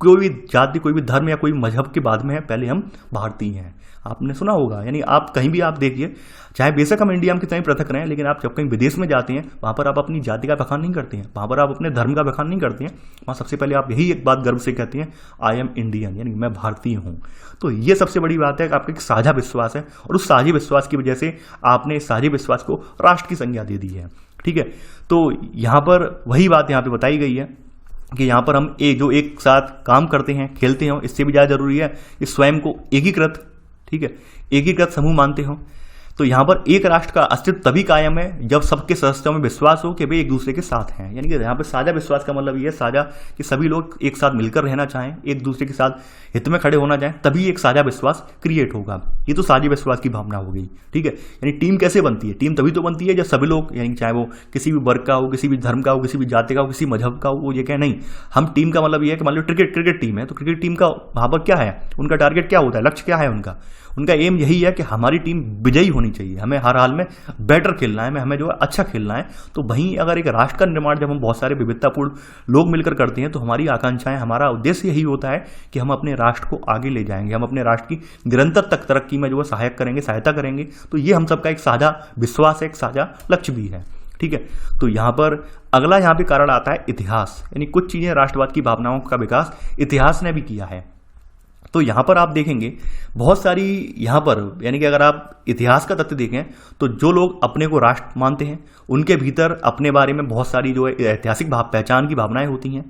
कोई भी जाति, कोई भी धर्म या कोई मजहब के बाद में है, पहले हम भारतीय हैं। आपने सुना होगा, यानी आप कहीं भी आप देखिए, चाहे बेशक हम इंडिया में कितना ही पृथक रहें, लेकिन आप जब कहीं विदेश में जाते हैं वहाँ पर आप अपनी जाति का बखान नहीं करते हैं, वहाँ पर आप अपने धर्म का बखान नहीं करते हैं। वहाँ सबसे पहले आप यही एक बात गर्व से कहते हैं, आई एम इंडियन, यानी मैं भारतीय हूँ। तो ये सबसे बड़ी बात है कि आपका एक साझा विश्वास है, और उस साझे विश्वास की वजह से आपने इस साझे विश्वास को राष्ट्र की संज्ञा दे दी है। ठीक है, तो यहाँ पर वही बात यहाँ पर बताई गई है कि यहाँ पर हम जो एक साथ काम करते हैं, खेलते हैं, इससे भी ज़्यादा जरूरी है कि स्वयं को एकीकृत, ठीक है, एकीकृत समूह मानते हो। तो यहाँ पर एक राष्ट्र का अस्तित्व तभी कायम है जब सबके सदस्यों में विश्वास हो कि वे एक दूसरे के साथ हैं। यानी कि यहाँ पर साझा विश्वास का मतलब ये साझा कि सभी लोग एक साथ मिलकर रहना चाहें, एक दूसरे के साथ हित में खड़े होना चाहें, तभी एक साझा विश्वास क्रिएट होगा। ये तो साझे विश्वास की भावना हो गई। ठीक है, यानी टीम कैसे बनती है, टीम तभी तो बनती है जब सभी लोग, यानी चाहे वो किसी भी वर्ग का हो, किसी भी धर्म का हो, किसी भी जाति का हो, किसी मजहब का हो, वो ये कहे नहीं हम टीम का मतलब ये है कि मान लो क्रिकेट टीम है, तो क्रिकेट टीम का वहाँ पर क्या है, उनका टारगेट क्या होता है, लक्ष्य क्या है उनका एम यही है कि हमारी टीम विजयी होनी चाहिए, हमें हर हाल में बेटर खेलना है, हमें जो है अच्छा खेलना है। तो वहीं अगर एक राष्ट्र का निर्माण जब हम बहुत सारे विविधतापूर्ण लोग मिलकर करते हैं, तो हमारी आकांक्षाएं, हमारा उद्देश्य यही होता है कि हम अपने राष्ट्र को आगे ले जाएंगे, हम अपने राष्ट्र की निरंतर तक तरक्की में जो है सहायता करेंगे। तो ये हम सबका एक साझा विश्वास है, एक साझा लक्ष्य भी है। ठीक है, तो यहाँ पर अगला यहाँ पे कारण आता है इतिहास, यानी कुछ चीजें राष्ट्रवाद की भावनाओं का विकास इतिहास ने भी किया है। तो यहाँ पर आप देखेंगे बहुत सारी यहाँ पर, यानी कि अगर आप इतिहास का तथ्य देखें तो जो लोग अपने को राष्ट्र मानते हैं उनके भीतर अपने बारे में बहुत सारी जो है ऐतिहासिक पहचान की भावनाएं होती हैं।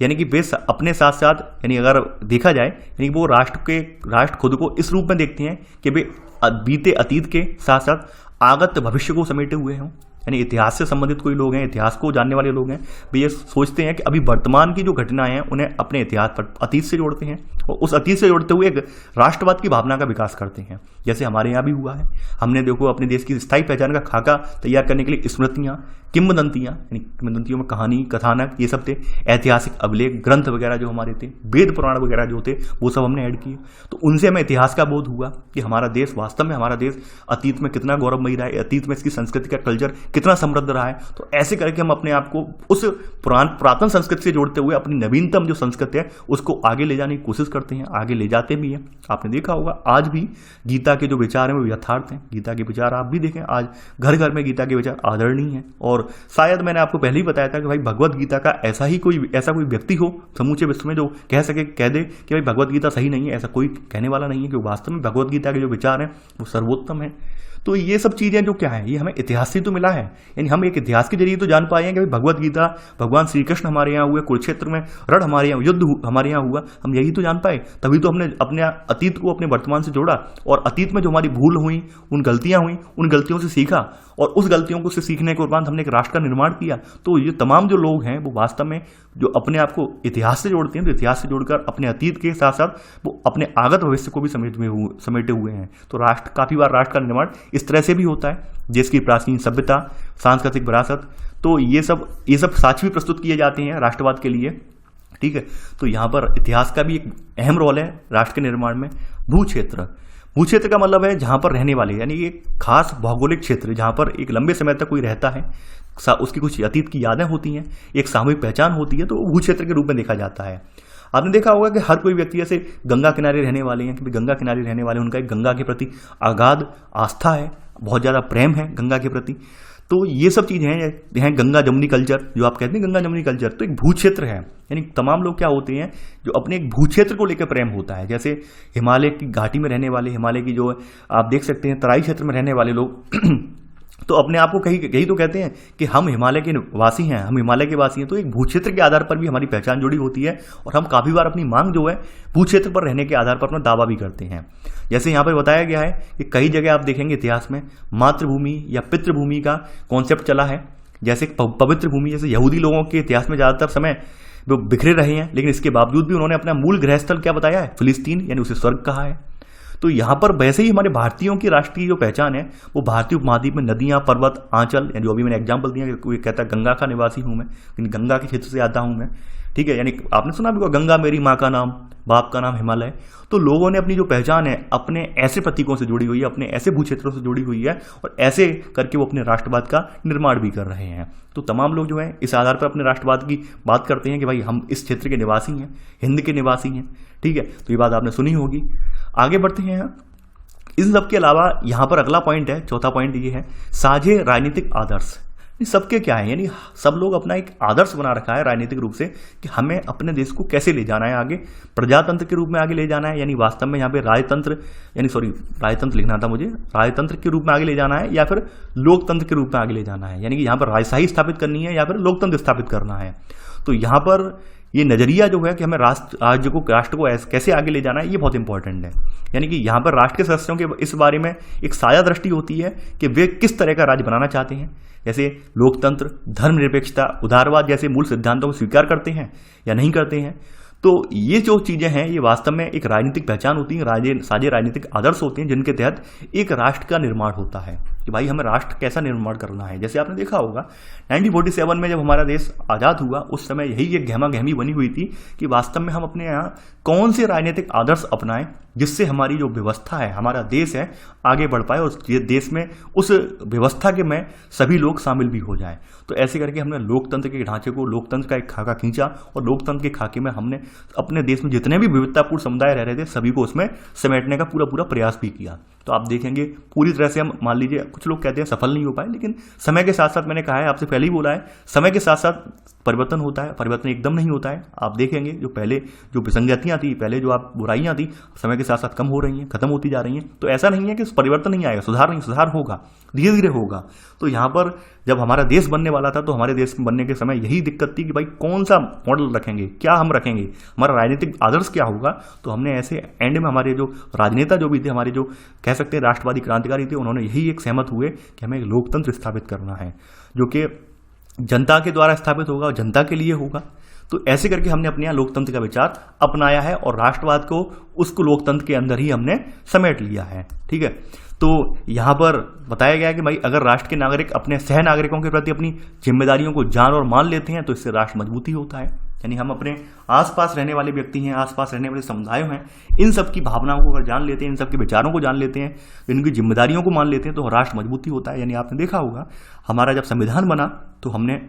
यानी कि वे अपने साथ साथ, यानी अगर देखा जाए, यानी वो राष्ट्र खुद को इस रूप में देखते हैं कि वे बीते अतीत के साथ साथ आगत भविष्य को समेटे हुए हों। यानी इतिहास से संबंधित कोई लोग हैं, इतिहास को जानने वाले लोग हैं, वे ये सोचते हैं कि अभी वर्तमान की जो घटनाएं हैं उन्हें अपने इतिहास पर अतीत से जोड़ते हैं, और उस अतीत से जोड़ते हुए एक राष्ट्रवाद की भावना का विकास करते हैं। जैसे हमारे यहाँ भी हुआ है, हमने देखो अपने देश की स्थायी पहचान का खाका तैयार करने के लिए स्मृतियाँ, किंवदंतियाँ, यानी किंवदंतियों में कहानी, कथानक, ये सब थे, ऐतिहासिक अभिलेख, ग्रंथ वगैरह जो हमारे थे, वेद पुराण वगैरह जो थे, वो सब हमने ऐड किए। तो उनसे हमें इतिहास का बोध हुआ कि हमारा देश वास्तव में, हमारा देश अतीत में कितना गौरवमयी रहा है, अतीत में इसकी संस्कृति का कल्चर कितना समृद्ध रहा है। तो ऐसे करके हम अपने आप को उस पुरातन संस्कृति से जोड़ते हुए अपनी नवीनतम जो संस्कृति है उसको आगे ले जाने की कोशिश करते हैं, आगे ले जाते भी हैं। आपने देखा होगा आज भी गीता के जो विचार हैं वो यथार्थ हैं। गीता के विचार आप भी देखें, आज घर घर में गीता के विचार आदरणीय हैं। और शायद मैंने आपको पहले ही बताया था कि भाई भगवत गीता का ऐसा कोई व्यक्ति हो समूचे विश्व में जो कह दे कि भाई भगवत गीता सही नहीं है, ऐसा कोई कहने वाला नहीं है, कि वास्तव में भगवत गीता के जो विचार हैं वो सर्वोत्तम है। तो ये सब चीजें जो क्या है, ये हमें इतिहास से तो मिला है, यानी हम एक इतिहास के जरिए तो जान पाए हैं कि भाई भगवत गीता, भगवान श्री कृष्ण हमारे यहाँ हुए, कुरुक्षेत्र में रण हमारे यहाँ, युद्ध हमारे यहाँ हुआ, हम यही तो जान पाए। तभी तो हमने अपने अतीत को अपने वर्तमान से जोड़ा, और अतीत में जो हमारी भूल हुई, उन गलतियां हुई, उन गलतियों से सीखा, और उस गलतियों को से सीखने के बाद हमने एक राष्ट्र का निर्माण किया। तो ये तमाम जो लोग हैं वो वास्तव में जो अपने आप को इतिहास से जोड़ते हैं, तो इतिहास से जोड़कर अपने अतीत के साथ साथ वो अपने आगत भविष्य को भी समेटे हुए हैं। तो काफी बार राष्ट्र का निर्माण इस तरह से भी होता है, देश की प्राचीन सभ्यता, सांस्कृतिक विरासत, तो ये सब साक्ष्य भी प्रस्तुत किए जाते हैं राष्ट्रवाद के लिए। ठीक है, तो यहाँ पर इतिहास का भी एक अहम रोल है राष्ट्र के निर्माण में। भूक्षेत्र का मतलब है जहाँ पर रहने वाले, यानी एक खास भौगोलिक क्षेत्र जहाँ पर एक लंबे समय तक कोई रहता है, उसकी कुछ अतीत की यादें होती हैं, एक सामूहिक पहचान होती है, तो भूक्षेत्र के रूप में देखा जाता है। आपने देखा होगा कि हर कोई व्यक्ति जैसे गंगा किनारे रहने वाले हैं कि गंगा किनारे रहने वाले, उनका एक गंगा के प्रति अगाध आस्था है, बहुत ज़्यादा प्रेम है गंगा के प्रति। तो ये सब चीज़ें हैं गंगा जमुनी कल्चर, जो आप कहते हैं गंगा जमुनी कल्चर, तो एक भू क्षेत्र है। यानी तमाम लोग क्या होते हैं जो अपने एक भू क्षेत्र को लेकर प्रेम होता है। जैसे हिमालय की घाटी में रहने वाले, हिमालय की जो आप देख सकते हैं तराई क्षेत्र में रहने वाले लोग तो अपने आप को यही तो कहते हैं कि हम हिमालय के वासी हैं, हम हिमालय के वासी हैं। तो एक भू क्षेत्र के आधार पर भी हमारी पहचान जुड़ी होती है और हम काफ़ी बार अपनी मांग जो है भू क्षेत्र पर रहने के आधार पर अपना दावा भी करते हैं। जैसे यहाँ पर बताया गया है कि कई जगह आप देखेंगे इतिहास में मातृभूमि या पितृभूमि का कॉन्सेप्ट चला है। जैसे पवित्र भूमि, जैसे यहूदी लोगों के इतिहास में ज़्यादातर समय वो बिखरे रहे हैं, लेकिन इसके बावजूद भी उन्होंने अपना मूल गृहस्थल क्या बताया है, फिलिस्तीन, यानी उसे स्वर्ग कहा है। तो यहाँ पर वैसे ही हमारे भारतीयों की राष्ट्रीय जो पहचान है वो भारतीय उपमहाद्वीप में नदियाँ, पर्वत, आंचल, यानी जो अभी मैंने एग्जाम्पल दिया कि कोई कहता है गंगा का निवासी हूँ मैं, लेकिन गंगा के क्षेत्र से आता हूँ मैं, ठीक है। यानी आपने सुना भी होगा गंगा मेरी माँ का नाम, बाप का नाम हिमालय। तो लोगों ने अपनी जो पहचान है अपने ऐसे प्रतीकों से जुड़ी हुई है, अपने ऐसे भू क्षेत्रों से जुड़ी हुई है और ऐसे करके वो अपने राष्ट्रवाद का निर्माण भी कर रहे हैं। तो तमाम लोग जो है इस आधार पर अपने राष्ट्रवाद की बात करते हैं कि भाई हम इस क्षेत्र के निवासी हैं, हिंद के निवासी हैं, ठीक है। तो ये बात आपने सुनी होगी। आगे बढ़ते हैं। इन सब के अलावा यहाँ पर अगला पॉइंट है, चौथा पॉइंट ये है साझे राजनीतिक आदर्श। सबके क्या है, यानी सब लोग अपना एक आदर्श बना रखा है राजनीतिक रूप से कि हमें अपने देश को कैसे ले जाना है आगे, प्रजातंत्र के रूप में आगे ले जाना है, यानी वास्तव में यहाँ पे राजतंत्र लिखना था मुझे, राजतंत्र के रूप में आगे ले जाना है या फिर लोकतंत्र के रूप में आगे ले जाना है, यानी कि यहाँ पर राजशाही स्थापित करनी है या फिर लोकतंत्र स्थापित करना है। तो यहाँ पर ये नजरिया जो है कि हमें राष्ट्र को कैसे आगे ले जाना है, ये बहुत इंपॉर्टेंट है। यानी कि यहाँ पर राष्ट्र के सदस्यों के इस बारे में एक साझा दृष्टि होती है कि वे किस तरह का राज्य बनाना चाहते हैं। जैसे लोकतंत्र, धर्मनिरपेक्षता, उदारवाद जैसे मूल सिद्धांतों को स्वीकार करते हैं या नहीं करते हैं। तो ये जो चीज़ें हैं ये वास्तव में एक राजनीतिक पहचान होती है, साझे राजनीतिक आदर्श होते हैं जिनके तहत एक राष्ट्र का निर्माण होता है कि भाई हमें राष्ट्र कैसा निर्माण करना है। जैसे आपने देखा होगा 1947 में जब हमारा देश आज़ाद हुआ उस समय यही एक गहमा गहमी बनी हुई थी कि वास्तव में हम अपने यहाँ कौन से राजनीतिक आदर्श अपनाएं जिससे हमारी जो व्यवस्था है, हमारा देश है, आगे बढ़ पाए और उस देश में उस व्यवस्था के में सभी लोग शामिल भी हो जाएं। तो ऐसे करके हमने लोकतंत्र के ढांचे को, लोकतंत्र का एक खाका खींचा और लोकतंत्र के खाके में हमने अपने देश में जितने भी विविधतापूर्ण समुदाय रह रहे थे सभी को उसमें समेटने का पूरा प्रयास भी किया। तो आप देखेंगे पूरी तरह से हम मान लीजिए कुछ लोग कहते हैं सफल नहीं हो पाए, लेकिन समय के साथ साथ, मैंने कहा है आपसे पहले ही बोला है, समय के साथ साथ परिवर्तन होता है, परिवर्तन एकदम नहीं होता है। आप देखेंगे जो पहले जो विसंगतियां थी, पहले जो आप बुराइयां थी, समय के साथ साथ कम हो रही हैं, खत्म होती जा रही हैं। तो ऐसा नहीं है कि परिवर्तन नहीं आएगा, सुधार होगा, धीरे धीरे होगा। तो यहाँ पर जब हमारा देश बनने वाला था तो हमारे देश बनने के समय यही दिक्कत थी कि भाई कौन सा मॉडल रखेंगे, क्या हम रखेंगे, हमारा राजनीतिक आदर्श क्या होगा। तो हमने ऐसे एंड में हमारे जो राजनेता जो भी थे, हमारे जो कह सकते हैं राष्ट्रवादी क्रांतिकारी थे, उन्होंने यही एक सहमत हुए कि हमें लोकतंत्र स्थापित करना है जो कि जनता के द्वारा स्थापित होगा और जनता के लिए होगा। तो ऐसे करके हमने अपने यहाँ लोकतंत्र का विचार अपनाया है और राष्ट्रवाद को उसको लोकतंत्र के अंदर ही हमने समेट लिया है, ठीक है। तो यहाँ पर बताया गया है कि भाई अगर राष्ट्र के नागरिक अपने सह नागरिकों के प्रति अपनी जिम्मेदारियों को जान और मान लेते हैं तो इससे राष्ट्र मजबूती होता है। यानी हम अपने आसपास रहने वाले व्यक्ति हैं, आसपास रहने वाले समुदाय हैं, इन सब की भावनाओं को अगर जान लेते हैं, इन सब के विचारों को जान लेते हैं, इनकी जिम्मेदारियों को मान लेते हैं तो राष्ट्र मजबूती होता है। यानी आपने देखा होगा हमारा जब संविधान बना तो हमने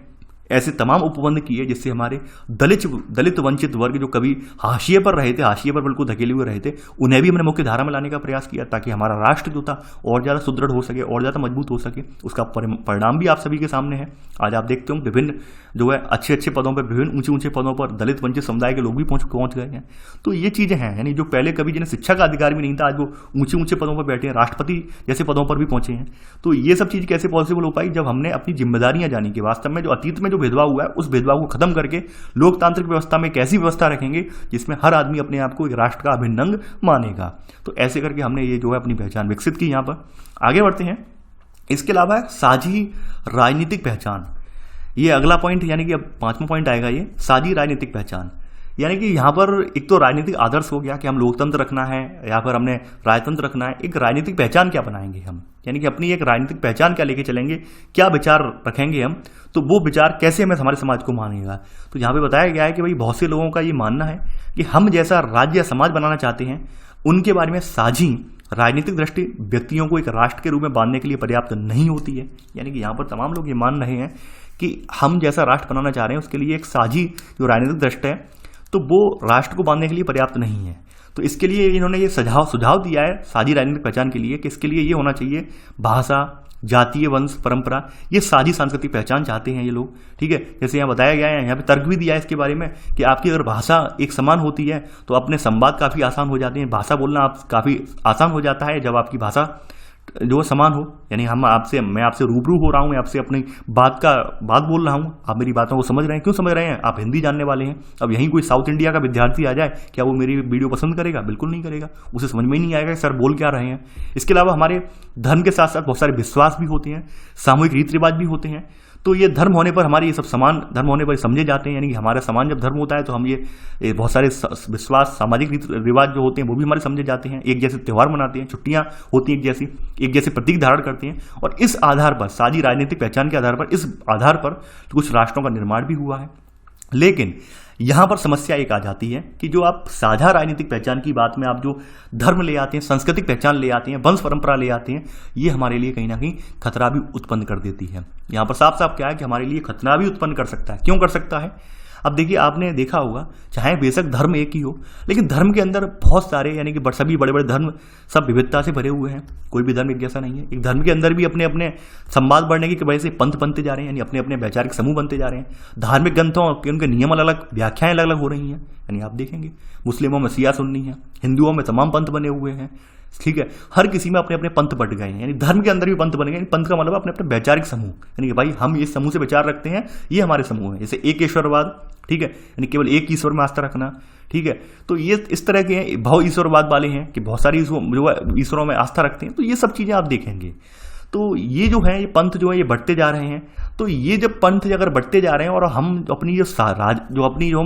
ऐसे तमाम उपबंध किए जिससे हमारे दलित वंचित वर्ग जो कभी हाशिए पर रहे थे, हाशिए पर बिल्कुल धकेले हुए रहे थे, उन्हें भी हमने मुख्य धारा में लाने का प्रयास किया ताकि हमारा राष्ट्र जो था और ज़्यादा सुदृढ़ हो सके और ज़्यादा मजबूत हो सके। उसका परिणाम भी आप सभी के सामने है। आज आप देखते हो विभिन्न जो है अच्छे पदों पर, विभिन्न ऊंचे पदों पर दलित वंचित समुदाय के लोग भी पहुंच गए हैं। तो ये चीज़ें हैं, यानी जो पहले कभी जिन्हें शिक्षा का अधिकार भी नहीं था आज वो ऊंचे पदों पर बैठे हैं, राष्ट्रपति जैसे पदों पर भी पहुंचे हैं। तो ये सब चीज़ कैसे पॉसिबल हो पाई, जब हमने अपनी जिम्मेदारियां जानी कि वास्तव में जो अतीत में जो भेदभाव हुआ है उस भेदभाव को खत्म करके लोकतांत्रिक व्यवस्था में एक ऐसी व्यवस्था रखेंगे जिसमें हर आदमी अपने आप को एक राष्ट्र का अभिन्न अंग मानेगा। तो ऐसे करके हमने ये जो है अपनी पहचान विकसित की। यहाँ पर आगे बढ़ते हैं। इसके अलावा साझी राजनीतिक पहचान, ये अगला पॉइंट, यानी कि अब 5वां पॉइंट आएगा ये साझी राजनीतिक पहचान। यानी कि यहाँ पर एक तो राजनीतिक आदर्श हो गया कि हम लोकतंत्र रखना है या फिर हमने राजतंत्र रखना है, एक राजनीतिक पहचान क्या बनाएंगे हम, यानी कि अपनी एक राजनीतिक पहचान क्या लेके चलेंगे, क्या विचार रखेंगे हम, तो वो विचार कैसे हमें हमारे समाज को मानेगा। तो यहाँ पे बताया गया है कि भाई बहुत से लोगों का ये मानना है कि हम जैसा राज्य या समाज बनाना चाहते हैं उनके बारे में साझी राजनीतिक दृष्टि व्यक्तियों को एक राष्ट्र के रूप में बांधने के लिए पर्याप्त नहीं होती है। यानी कि यहाँ पर तमाम लोग ये मान रहे हैं कि हम जैसा राष्ट्र बनाना चाह रहे हैं उसके लिए एक साझी जो राजनीतिक दृष्टि है तो वो राष्ट्र को बांधने के लिए पर्याप्त नहीं है। तो इसके लिए इन्होंने ये सुझाव दिया है साझी राजनीतिक पहचान के लिए कि इसके लिए ये होना चाहिए भाषा, जातीय, वंश, परंपरा, ये साझी सांस्कृतिक पहचान चाहते हैं ये लोग। ठीक है, जैसे यहाँ बताया गया है, यहाँ पे तर्क भी दिया है इसके बारे में कि आपकी अगर भाषा एक समान होती है तो अपने संवाद काफ़ी आसान हो जाते हैं, भाषा बोलना आप काफ़ी आसान हो जाता है जब आपकी भाषा जो समान हो। यानी मैं आपसे रूबरू हो रहा हूँ, मैं आपसे अपनी बात बोल रहा हूँ, आप मेरी बातों को समझ रहे हैं। क्यों समझ रहे हैं? आप हिंदी जानने वाले हैं। अब यहीं कोई साउथ इंडिया का विद्यार्थी आ जाए, क्या वो मेरी वीडियो पसंद करेगा? बिल्कुल नहीं करेगा, उसे समझ में ही नहीं आएगा कि सर बोल क्या रहे हैं। इसके अलावा हमारे धर्म के साथ साथ बहुत सारे विश्वास भी होते हैं, सामूहिक रीति रिवाज भी होते हैं। तो ये धर्म होने पर हमारे ये सब समान धर्म होने पर समझे जाते हैं, यानी कि हमारा समान जब धर्म होता है तो हम ये बहुत सारे विश्वास, सामाजिक रीति रिवाज जो होते हैं वो भी हमारे समझे जाते हैं। एक जैसे त्यौहार मनाते हैं, छुट्टियां होती हैं एक जैसे प्रतीक धारण करते हैं। और इस आधार पर, साझी राजनीतिक पहचान के आधार पर, इस आधार पर कुछ राष्ट्रों का निर्माण भी हुआ है। लेकिन यहां पर समस्या एक आ जाती है कि जो आप साझा राजनीतिक पहचान की बात में आप जो धर्म ले आते हैं, सांस्कृतिक पहचान ले आते हैं, वंश परंपरा ले आते हैं, ये हमारे लिए कहीं ना कहीं खतरा भी उत्पन्न कर देती है। यहां पर साफ साफ क्या है कि हमारे लिए खतरा भी उत्पन्न कर सकता है। क्यों कर सकता है? अब देखिए, आपने देखा होगा, चाहे बेशक धर्म एक ही हो, लेकिन धर्म के अंदर बहुत सारे, यानी कि सभी बड़े बड़े धर्म सब विविधता से भरे हुए हैं, कोई भी धर्म एक जैसा नहीं है। एक धर्म के अंदर भी अपने अपने संवाद बढ़ने की वजह से पंथ बनते जा रहे हैं, यानी अपने अपने वैचारिक समूह बनते जा रहे हैं। धार्मिक ग्रंथों के उनके नियम अलग अलग, व्याख्याएं अलग अलग हो रही हैं। यानी आप देखेंगे मुस्लिमों में शिया सुन्नी है, हिंदुओं में तमाम पंथ बने हुए हैं। ठीक है, हर किसी में अपने अपने पंथ बट गए हैं, यानी धर्म के अंदर भी पंथ बन गए। पंथ का मतलब अपने अपने वैचारिक समूह, यानी कि भाई हम इस समूह से विचार रखते हैं, ये हमारे समूह है। जैसे एक ईश्वरवाद, ठीक है, यानी केवल एक ईश्वर में आस्था रखना। ठीक है, तो ये इस तरह के बहु ईश्वरवाद वाले हैं कि बहुत सारी जो ईश्वरों में आस्था रखते हैं। तो ये सब चीजें आप देखेंगे। तो ये जो है, ये पंथ जो है, ये बढ़ते जा रहे हैं। तो ये जब पंथ अगर बढ़ते जा रहे हैं और हम अपनी जो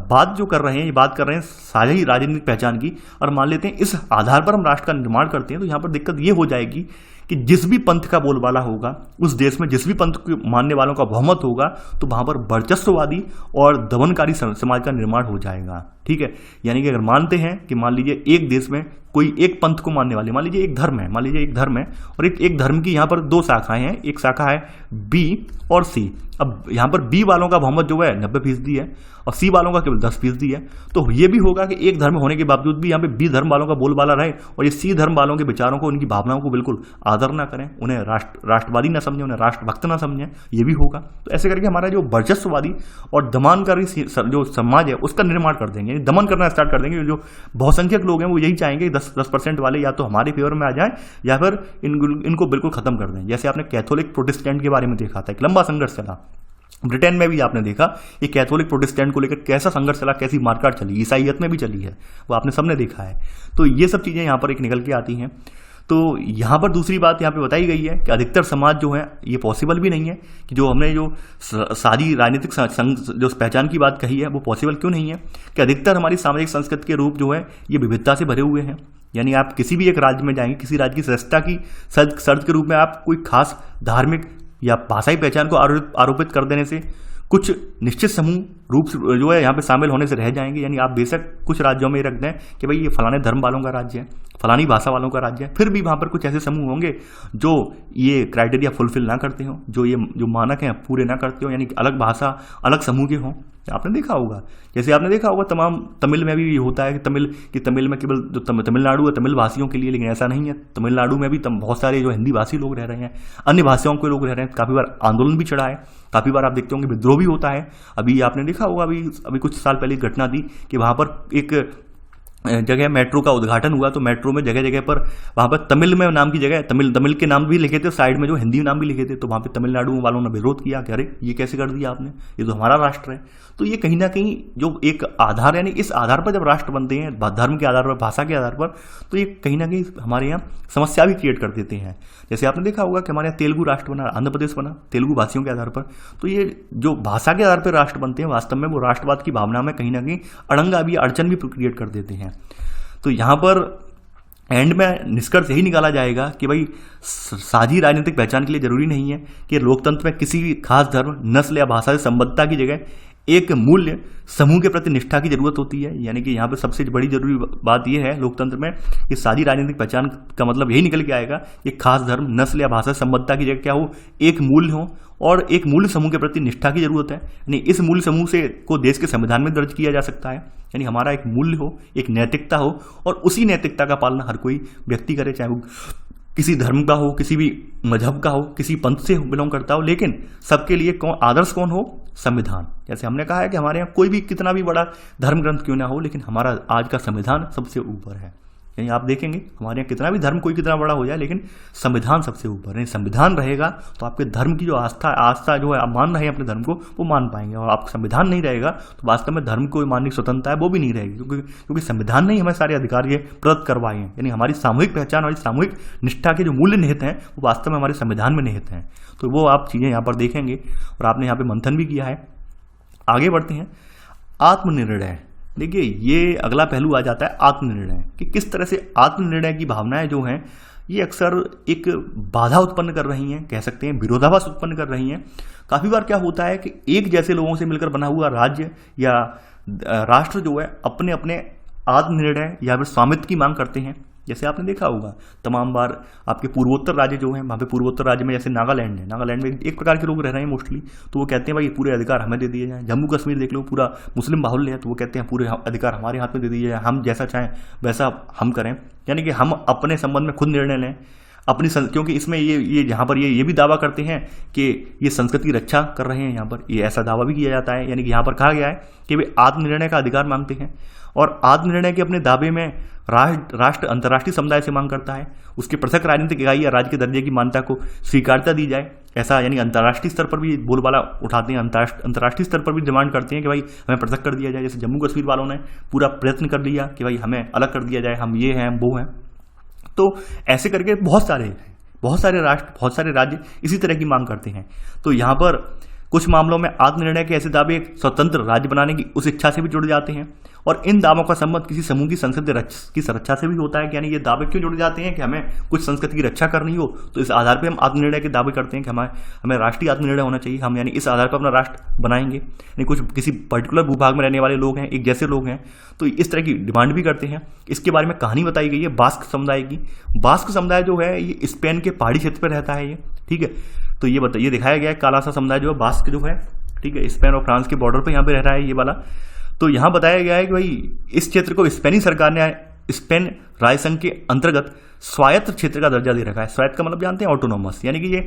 बात जो कर रहे हैं, ये बात कर रहे हैं साझी राजनीतिक पहचान की, और मान लेते हैं इस आधार पर हम राष्ट्र का निर्माण करते हैं, तो यहाँ पर दिक्कत ये हो जाएगी कि जिस भी पंथ का बोलबाला होगा उस देश में, जिस भी पंथ को मानने वालों का बहुमत होगा, तो वहां पर वर्चस्ववादी और दमनकारी समाज का निर्माण हो जाएगा। ठीक है, यानी कि अगर मानते हैं कि मान लीजिए एक देश में कोई एक पंथ को मानने वाले, मान लीजिए एक धर्म है और एक धर्म की यहाँ पर दो शाखाएं हैं, एक शाखा है बी और सी। अब यहाँ पर बी वालों का बहुमत जो है 90% है और सी वालों का केवल 10% है। तो ये भी होगा कि एक धर्म होने के बावजूद भी यहाँ पे बी धर्म वालों का बोलबाला रहे और ये सी धर्म वालों के विचारों को, उनकी भावनाओं को बिल्कुल आदर ना करें, उन्हें राष्ट्रवादी ना समझें, उन्हें राष्ट्रभक्त ना समझें, ये भी होगा। तो ऐसे करके हमारा जो वर्चस्ववादी और दमनकारी जो समाज है उसका निर्माण कर देंगे, दमन करना स्टार्ट कर देंगे। जो बहुसंख्यक लोग हैं वो यही चाहेंगे 10% वाले या तो हमारे फेवर में आ जाएं या फिर इनको बिल्कुल खत्म कर दें। जैसे आपने कैथोलिक प्रोटेस्टेंट के बारे में देखा था, एक लंबा संघर्ष चला। ब्रिटेन में भी आपने देखा ये कैथोलिक प्रोटेस्टेंट को लेकर कैसा संघर्ष चला, कैसी मारकाट चली, ईसाईयत में भी चली है, वो आपने सबने देखा है। तो ये सब चीजें यहाँ पर एक निकल के आती हैं। तो यहाँ पर दूसरी बात यहाँ पे बताई गई है कि अधिकतर समाज जो है, ये पॉसिबल भी नहीं है कि जो हमने जो साझी राजनीतिक जो पहचान की बात कही है वो पॉसिबल क्यों नहीं है कि अधिकतर हमारी सामाजिक संस्कृति के रूप जो है ये विविधता से भरे हुए हैं। यानी आप किसी भी एक राज्य में जाएंगे, किसी राज्य की सदस्यता की शर्त के रूप में आप कोई खास धार्मिक या भाषाई पहचान को आरोपित कर देने से कुछ निश्चित समूह रूप जो है यहाँ पे शामिल होने से रह जाएंगे। यानी आप बेशक कुछ राज्यों में रख दें कि भाई ये फलाने धर्म वालों का राज्य है, फलानी भाषा वालों का राज्य है, फिर भी वहाँ पर कुछ ऐसे समूह होंगे जो ये क्राइटेरिया फुलफिल ना करते हो, जो मानक हैं पूरे ना करते हो, यानी कि अलग भाषा अलग समूह के हों। आपने देखा होगा, जैसे आपने देखा होगा तमाम तमिल में भी होता है कि तमिल में केवल जो तमिलनाडु है तमिल भाषियों के लिए, लेकिन ऐसा नहीं है। तमिलनाडु में भी बहुत सारे जो हिंदी भाषी लोग रह रहे हैं, अन्य भाषाओं के लोग रह रहे हैं। काफ़ी बार आंदोलन भी चढ़ा है, काफ़ी बार आप देखते होंगे विद्रोह भी होता है। अभी आपने देखा होगा, अभी कुछ साल पहले घटना थी कि वहाँ पर एक जगह मेट्रो का उद्घाटन हुआ, तो मेट्रो में जगह जगह पर वहाँ पर तमिल में नाम की जगह तमिल के नाम भी लिखे थे, साइड में जो हिंदी नाम भी लिखे थे। तो वहाँ पे तमिलनाडु वालों ने विरोध किया कि अरे ये कैसे कर दिया आपने, ये तो हमारा राष्ट्र है। तो ये कहीं ना कहीं जो एक आधार, यानी इस आधार पर जब राष्ट्र बनते हैं, धर्म के आधार पर, भाषा के आधार पर, तो ये कहीं ना कहीं हमारे यहाँ समस्या भी क्रिएट कर देते हैं। जैसे आपने देखा होगा कि हमारे यहाँ तेलुगु राष्ट्र बना, आंध्र प्रदेश बना तेलुगु भाषियों के आधार पर। तो ये जो भाषा के आधार पर राष्ट्र बनते हैं, वास्तव में वो राष्ट्रवाद की भावना में कहीं ना कहीं अड़ंगा भी, अड़चन भी क्रिएट कर देते हैं। तो यहाँ पर एंड में निष्कर्ष यही निकाला जाएगा कि भाई साझी राजनीतिक पहचान के लिए जरूरी नहीं है कि लोकतंत्र में किसी भी खास धर्म, नस्ल या भाषा से संबद्धता की जगह एक मूल्य समूह के प्रति निष्ठा की जरूरत होती है। यानी कि यहाँ पर सबसे बड़ी जरूरी बात यह है लोकतंत्र में कि साझी राजनीतिक पहचान का मतलब यही निकल के आएगा कि खास धर्म, नस्ल या भाषा से संबद्धता की जगह क्या हो, एक मूल्य हो और एक मूल्य समूह के प्रति निष्ठा की जरूरत है। यानी इस मूल्य समूह से को देश के संविधान में दर्ज किया जा सकता है। यानी हमारा एक मूल्य हो, एक नैतिकता हो, और उसी नैतिकता का पालन हर कोई व्यक्ति करे, चाहे वो किसी धर्म का हो, किसी भी मजहब का हो, किसी पंथ से बिलोंग करता हो, लेकिन सबके लिए आदर्श कौन हो? संविधान। जैसे हमने कहा है कि हमारे यहाँ कोई भी कितना भी बड़ा धर्म ग्रंथ क्यों ना हो, लेकिन हमारा आज का संविधान सबसे ऊपर है। यानी आप देखेंगे हमारे यहाँ कितना भी धर्म कोई कितना बड़ा हो जाए, लेकिन संविधान सबसे ऊपर है। संविधान रहेगा तो आपके धर्म की जो आस्था जो है, आप मान रहे हैं अपने धर्म को, वो मान पाएंगे। और आपका संविधान नहीं रहेगा तो वास्तव में धर्म को मानने की स्वतंत्रता है वो भी नहीं रहेगी, क्योंकि संविधान ने ही हमें सारे अधिकार ये प्रदत्त करवाए हैं। यानी हमारी सामूहिक पहचान, हमारी सामूहिक निष्ठा के जो मूल्य निहित हैं वो वास्तव में हमारे संविधान में निहित हैं। तो वो आप चीज़ें यहाँ पर देखेंगे, और आपने यहाँ पे मंथन भी किया है। आगे बढ़ते हैं। आत्मनिर्णय। देखिए ये अगला पहलू आ जाता है आत्मनिर्णय, कि किस तरह से आत्मनिर्णय की भावनाएं जो हैं ये अक्सर एक बाधा उत्पन्न कर रही हैं, कह सकते हैं विरोधाभास उत्पन्न कर रही हैं। काफ़ी बार क्या होता है कि एक जैसे लोगों से मिलकर बना हुआ राज्य या राष्ट्र जो है अपने अपने आत्मनिर्णय या फिर स्वामित्व की मांग करते हैं। जैसे आपने देखा होगा तमाम बार आपके पूर्वोत्तर राज्य जो हैं, वहाँ पे पूर्वोत्तर राज्य में जैसे नागालैंड है, नागालैंड में एक प्रकार के लोग रह रहे हैं मोस्टली, तो वो कहते हैं भाई पूरे अधिकार हमें दे दिए जाएं। जम्मू कश्मीर देख लो, पूरा मुस्लिम बाहुल्य है, तो वो कहते हैं पूरे अधिकार हमारे हाथ में दे दिए जाए, हम जैसा चाहें वैसा हम करें। यानी कि हम अपने संबंध में खुद निर्णय लें अपनी क्योंकि इसमें ये यहाँ पर ये भी दावा करते हैं कि ये संस्कृति की रक्षा कर रहे हैं। यहाँ पर ये ऐसा दावा भी किया जाता है। यानी कि यहाँ पर कहा गया है कि वे आत्मनिर्णय का अधिकार मांगते हैं, और आत्मनिर्णय के अपने दावे में राष्ट्र अंतर्राष्ट्रीय समुदाय से मांग करता है उसके पृथक राजनीतिक इकाई या राज्य के दर्जे की मान्यता को स्वीकारता दी जाए। ऐसा यानी अंतर्राष्ट्रीय स्तर पर भी बोलबाला उठाते हैं, अंतर्राष्ट्रीय स्तर पर भी डिमांड करते हैं कि भाई हमें पृथक कर दिया जाए। जैसे जम्मू कश्मीर वालों ने पूरा प्रयत्न कर लिया कि भाई हमें अलग कर दिया जाए, हम ये हैं, हम वो हैं। तो ऐसे करके बहुत सारे राष्ट्र, बहुत सारे राज्य इसी तरह की मांग करते हैं। तो यहाँ पर कुछ मामलों में आत्मनिर्णय के ऐसे दावे एक स्वतंत्र राज्य बनाने की उस इच्छा से भी जुड़ जाते हैं, और इन दावों का संबंध किसी समूह की संस्कृति की सुरक्षा से भी होता है। कि यानी ये दावे क्यों जुड़ जाते हैं कि हमें कुछ संस्कृति की रक्षा करनी हो, तो इस आधार पर हम आत्मनिर्णय के दावे करते हैं कि हमें राष्ट्रीय आत्मनिर्णय होना चाहिए, हम यानी इस आधार पर अपना राष्ट्र बनाएंगे। यानी कुछ किसी पर्टिकुलर भूभाग में रहने वाले लोग हैं, एक जैसे लोग हैं, तो इस तरह की डिमांड भी करते हैं। इसके बारे में कहानी बताई गई है बास्क समुदाय की। बास्क समुदाय जो है ये स्पेन के पहाड़ी क्षेत्र पर रहता है ये, ठीक है। तो ये दिखाया गया है काला सा समुदाय जो है बास्क जो है, ठीक है, स्पेन और फ्रांस के बॉर्डर पे यहाँ पे रह रहा है ये वाला। तो यहाँ बताया गया है कि भाई इस क्षेत्र को स्पेनी सरकार ने स्पेन राजसंघ के अंतर्गत स्वायत्त क्षेत्र का दर्जा दे रखा है। स्वायत्त का मतलब जानते हैं ऑटोनोमस, यानी कि ये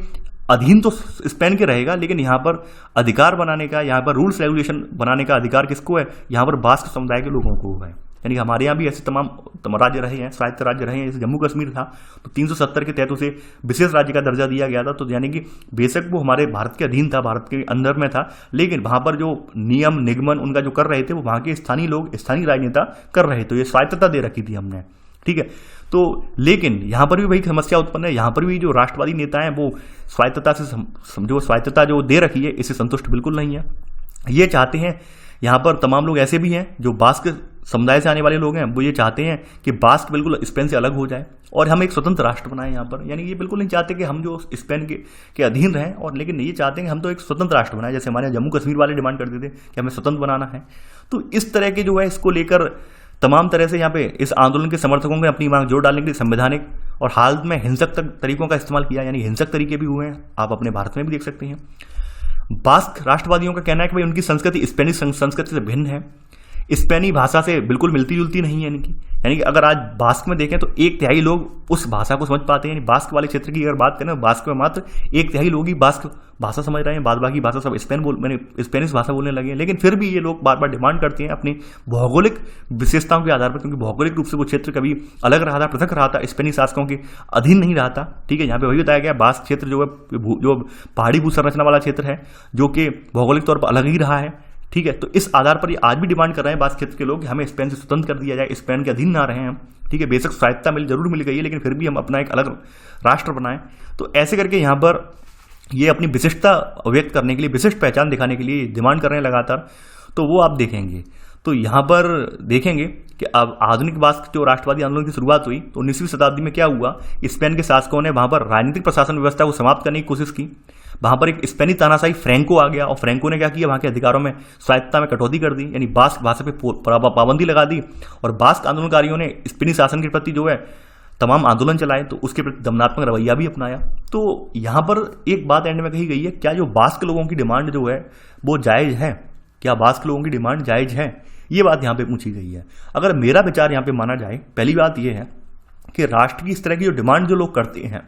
अधीन तो स्पेन के रहेगा, लेकिन यहाँ पर अधिकार बनाने का, यहाँ पर रूल्स रेगुलेशन बनाने का अधिकार किसको है? यहाँ पर बास्क समुदाय के लोगों को है। यानी हमारे यहाँ भी ऐसे तमाम राज्य रहे हैं, स्वायत्त राज्य रहे हैं। जैसे जम्मू कश्मीर था तो 370 के तहत उसे विशेष राज्य का दर्जा दिया गया था। तो यानी कि बेशक वो हमारे भारत के अधीन था, भारत के अंदर में था, लेकिन वहाँ पर जो नियम निगमन उनका जो कर रहे थे वो वहाँ के स्थानीय लोग, स्थानीय राजनेता कर रहे थे। तो ये स्वायत्तता दे रखी थी हमने, ठीक है। तो लेकिन यहाँ पर भी वही समस्या उत्पन्न है। यहाँ पर भी जो राष्ट्रवादी नेता हैं वो स्वायत्तता से जो स्वायत्तता जो दे रखी है इससे संतुष्ट बिल्कुल नहीं है। ये चाहते हैं, यहाँ पर तमाम लोग ऐसे भी हैं जो बास्क समुदाय से आने वाले लोग हैं, वो ये चाहते हैं कि बास्क बिल्कुल स्पेन से अलग हो जाए और हम एक स्वतंत्र राष्ट्र बनाएं यहाँ पर। यानी ये बिल्कुल नहीं चाहते कि हम जो स्पेन के अधीन रहें, और लेकिन ये चाहते हैं कि हम तो एक स्वतंत्र राष्ट्र बनाएं। जैसे हमारे जम्मू कश्मीर वाले डिमांड करते थे कि हमें स्वतंत्र बनाना है। तो इस तरह के जो है इसको लेकर तमाम तरह से यहाँ पे इस आंदोलन के समर्थकों ने अपनी मांग जोर डालने के लिए संवैधानिक और हाल में हिंसक तरीकों का इस्तेमाल किया। यानी हिंसक तरीके भी हुए हैं, आप अपने भारत में भी देख सकते हैं। बास्क राष्ट्रवादियों का कहना है कि भाई उनकी संस्कृति स्पेनिश संस्कृति से भिन्न है, स्पेनी भाषा से बिल्कुल मिलती जुलती नहीं है इनकी। यानी कि अगर आज बास्क में देखें तो 1/3 लोग उस भाषा को समझ पाते हैं। बास्क वाले क्षेत्र की अगर बात करें तो बास्क में मात्र 1/3 लोग ही बास्क भाषा समझ रहे हैं, बाद बाकी भाषा सब स्पेनिश भाषा बोलने लगे हैं। लेकिन फिर भी ये लोग बार बार डिमांड करते हैं अपनी भौगोलिक विशेषताओं के आधार पर, क्योंकि भौगोलिक रूप से वो क्षेत्र कभी अलग रहा था, पृथक रहा था, स्पेनिश शासकों के अधीन नहीं रहा था, ठीक है। यहाँ पे वही बताया गया बास्क क्षेत्र जो है जो पहाड़ी भूसंरचना वाला क्षेत्र है, जो कि भौगोलिक तौर पर अलग ही रहा है, ठीक है। तो इस आधार पर ये आज भी डिमांड कर रहे हैं बास्क क्षेत्र के लोग कि हमें स्पेन से स्वतंत्र कर दिया जाए, स्पेन के अधीन ना रहे हम, ठीक है। बेशक स्वायत्तता जरूर मिल गई है, लेकिन फिर भी हम अपना एक अलग राष्ट्र बनाएं। तो ऐसे करके यहाँ पर ये अपनी विशिष्टता व्यक्त करने के लिए, विशिष्ट पहचान दिखाने के लिए डिमांड कर रहे हैं लगातार। तो वो आप देखेंगे, तो यहाँ पर देखेंगे कि अब आधुनिक बास्क जो राष्ट्रवादी आंदोलन की शुरुआत हुई तो 19वीं शताब्दी में क्या हुआ, स्पेन के शासकों ने वहाँ पर राजनीतिक प्रशासन व्यवस्था को समाप्त करने की कोशिश की। वहाँ पर एक स्पेनी तानाशाही फ्रैंको आ गया, और फ्रैंको ने क्या किया, वहाँ के अधिकारों में स्वायत्तता में कटौती कर दी, यानी बास्क भाषा पे पाबंदी लगा दी। और बास्क आंदोलनकारियों ने स्पेनी शासन के प्रति जो है तमाम आंदोलन चलाए, तो उसके प्रति दमनात्मक रवैया भी अपनाया। तो यहाँ पर एक बात एंड में कही गई है, क्या जो बास्क लोगों की डिमांड जो है वो जायज़ है? क्या बास्क लोगों की डिमांड जायज़ है? ये बात यहाँ पे पूछी गई है। अगर मेरा विचार यहाँ पे माना जाए, पहली बात ये है कि राष्ट्र की इस तरह की जो डिमांड जो लोग करते हैं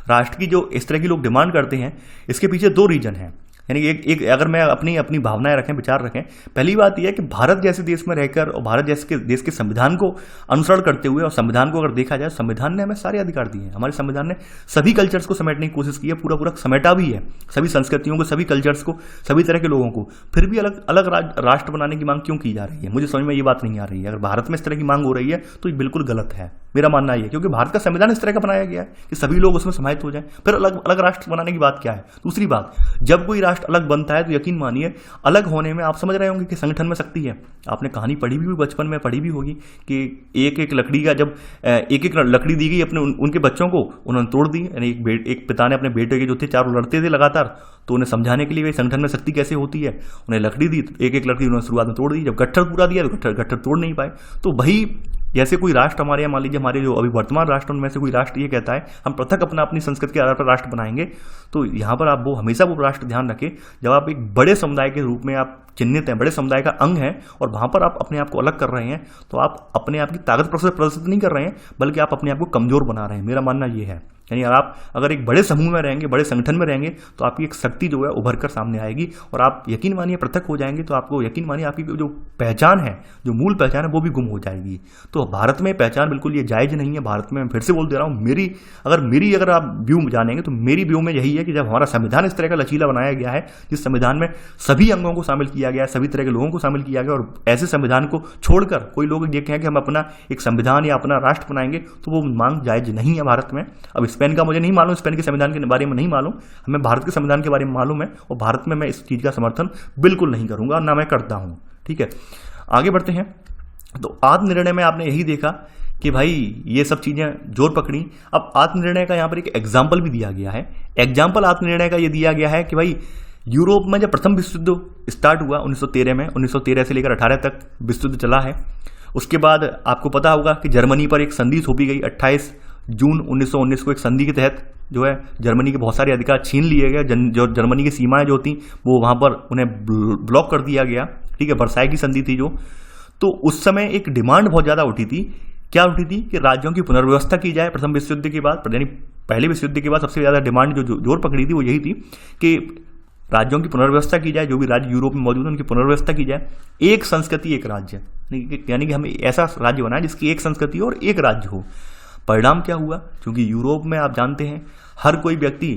राष्ट्र की जो इस तरह की लोग डिमांड करते हैं, इसके पीछे दो रीजन हैं। यानी एक अगर मैं अपनी भावनाएं रखें, विचार रखें, पहली बात यह है कि भारत जैसे देश में रहकर और भारत जैसे देश के संविधान को अनुसरण करते हुए, और संविधान को अगर देखा जाए, संविधान ने हमें सारे अधिकार दिए हैं। हमारे संविधान ने सभी कल्चर्स को समेटने की कोशिश की है, पूरा पूरा समेटा भी है, सभी संस्कृतियों को, सभी कल्चर्स को, सभी तरह के लोगों को। फिर भी अलग अलग राष्ट्र बनाने की मांग क्यों की जा रही है? मुझे समझ में ये बात नहीं आ रही है। अगर भारत में इस तरह की मांग हो रही है तो ये बिल्कुल गलत है, मेरा मानना ये, क्योंकि भारत का संविधान इस तरह का बनाया गया है कि सभी लोग उसमें समाहित हो जाएं। फिर अलग अलग राष्ट्र बनाने की बात क्या है? दूसरी बात, जब कोई राष्ट्र अलग बनता है तो यकीन मानिए अलग होने में आप समझ रहे होंगे कि संगठन में शक्ति है। आपने कहानी पढ़ी भी, बचपन में पढ़ी भी होगी कि एक एक लकड़ी का जब एक एक लकड़ी दी गई अपने उनके बच्चों को, उन्होंने तोड़ दी। यानी एक पिता ने अपने बेटे के जो थे, चारों लड़ते थे लगातार, तो उन्हें समझाने के लिए संगठन में शक्ति कैसे होती है, उन्हें लकड़ी दी, एक एक लकड़ी उन्होंने शुरुआत में तोड़ दी। जब गट्ठर पूरा दिया तो गट्ठर तोड़ नहीं पाए। तो वही जैसे कोई राष्ट्र हमारे यहाँ, मान लीजिए हमारे जो अभी वर्तमान राष्ट्र उनमें से कोई राष्ट्र ये कहता है हम पृथक अपनी संस्कृति के आधार पर राष्ट्र बनाएंगे, तो यहाँ पर आप वो हमेशा वो राष्ट्र ध्यान रखें जब आप एक बड़े समुदाय के रूप में आप चिन्हित हैं, बड़े समुदाय का अंग है, और वहां पर आप अपने आप को अलग कर रहे हैं, तो आप अपने आप की ताकत प्रदर्शित नहीं कर रहे हैं, बल्कि आप अपने आप को कमजोर बना रहे हैं। मेरा मानना ये है। यानी आप अगर एक बड़े समूह में रहेंगे, बड़े संगठन में रहेंगे, तो आपकी एक शक्ति जो है उभर कर सामने आएगी, और आप यकीन मानिए पृथक हो जाएंगे तो आपको यकीन मानिए आपकी जो पहचान है, जो मूल पहचान है, वो भी गुम हो जाएगी। तो भारत में पहचान बिल्कुल ये जायज नहीं है। भारत में मैं फिर से बोल दे रहा हूँ, मेरी अगर आप व्यू जानेंगे तो मेरी व्यू में यही है कि जब हमारा संविधान इस तरह का लचीला बनाया गया है, जिस संविधान में सभी अंगों को शामिल किया गया है, सभी तरह के लोगों को शामिल किया गया, और ऐसे संविधान को छोड़कर कोई लोग ये कहें कि हम अपना एक संविधान या अपना राष्ट्र बनाएंगे, तो वो मांग जायज नहीं है भारत में। अब स्पेन का मुझे नहीं मालूम, स्पेन के संविधान के बारे में नहीं मालूम, हमें भारत के संविधान के बारे में मालूम है, और भारत में मैं इस चीज का समर्थन बिल्कुल नहीं करूंगा, ना मैं करता हूं। ठीक है, आगे बढ़ते हैं। तो आत्मनिर्णय में आपने यही देखा कि भाई ये सब चीजें जोर पकड़ी। अब आत्मनिर्णय का यहां पर एक एग्जाम्पल भी दिया गया है। एग्जाम्पल आत्मनिर्णय का ये दिया गया है कि भाई यूरोप में जब प्रथम विश्व युद्ध स्टार्ट हुआ 1913 में, 1913 से लेकर 18 तक विश्व युद्ध चला है। उसके बाद आपको पता होगा कि जर्मनी पर एक संधि थोपी गई 28 जून 1919 को। एक संधि के तहत जो है जर्मनी के बहुत सारे अधिकार छीन लिए गए। जो जर्मनी की सीमाएं जो थी वो वहां पर उन्हें ब्लॉक कर दिया गया। ठीक है, वर्साई की संधि थी जो। तो उस समय एक डिमांड बहुत ज्यादा उठी थी। क्या उठी थी कि राज्यों की पुनर्व्यवस्था की जाए। प्रथम विश्व युद्ध के बाद, यानी पहले विश्व युद्ध के बाद सबसे ज्यादा डिमांड जो जोर पकड़ी थी वो यही थी कि राज्यों की पुनर्व्यवस्था की जाए। जो भी राज्य यूरोप में मौजूद है उनकी पुनर्व्यवस्था की जाए। एक संस्कृति एक राज्य, यानी कि हमें ऐसा राज्य बनाए जिसकी एक संस्कृति और एक राज्य हो। परिणाम क्या हुआ? क्योंकि यूरोप में आप जानते हैं हर कोई व्यक्ति,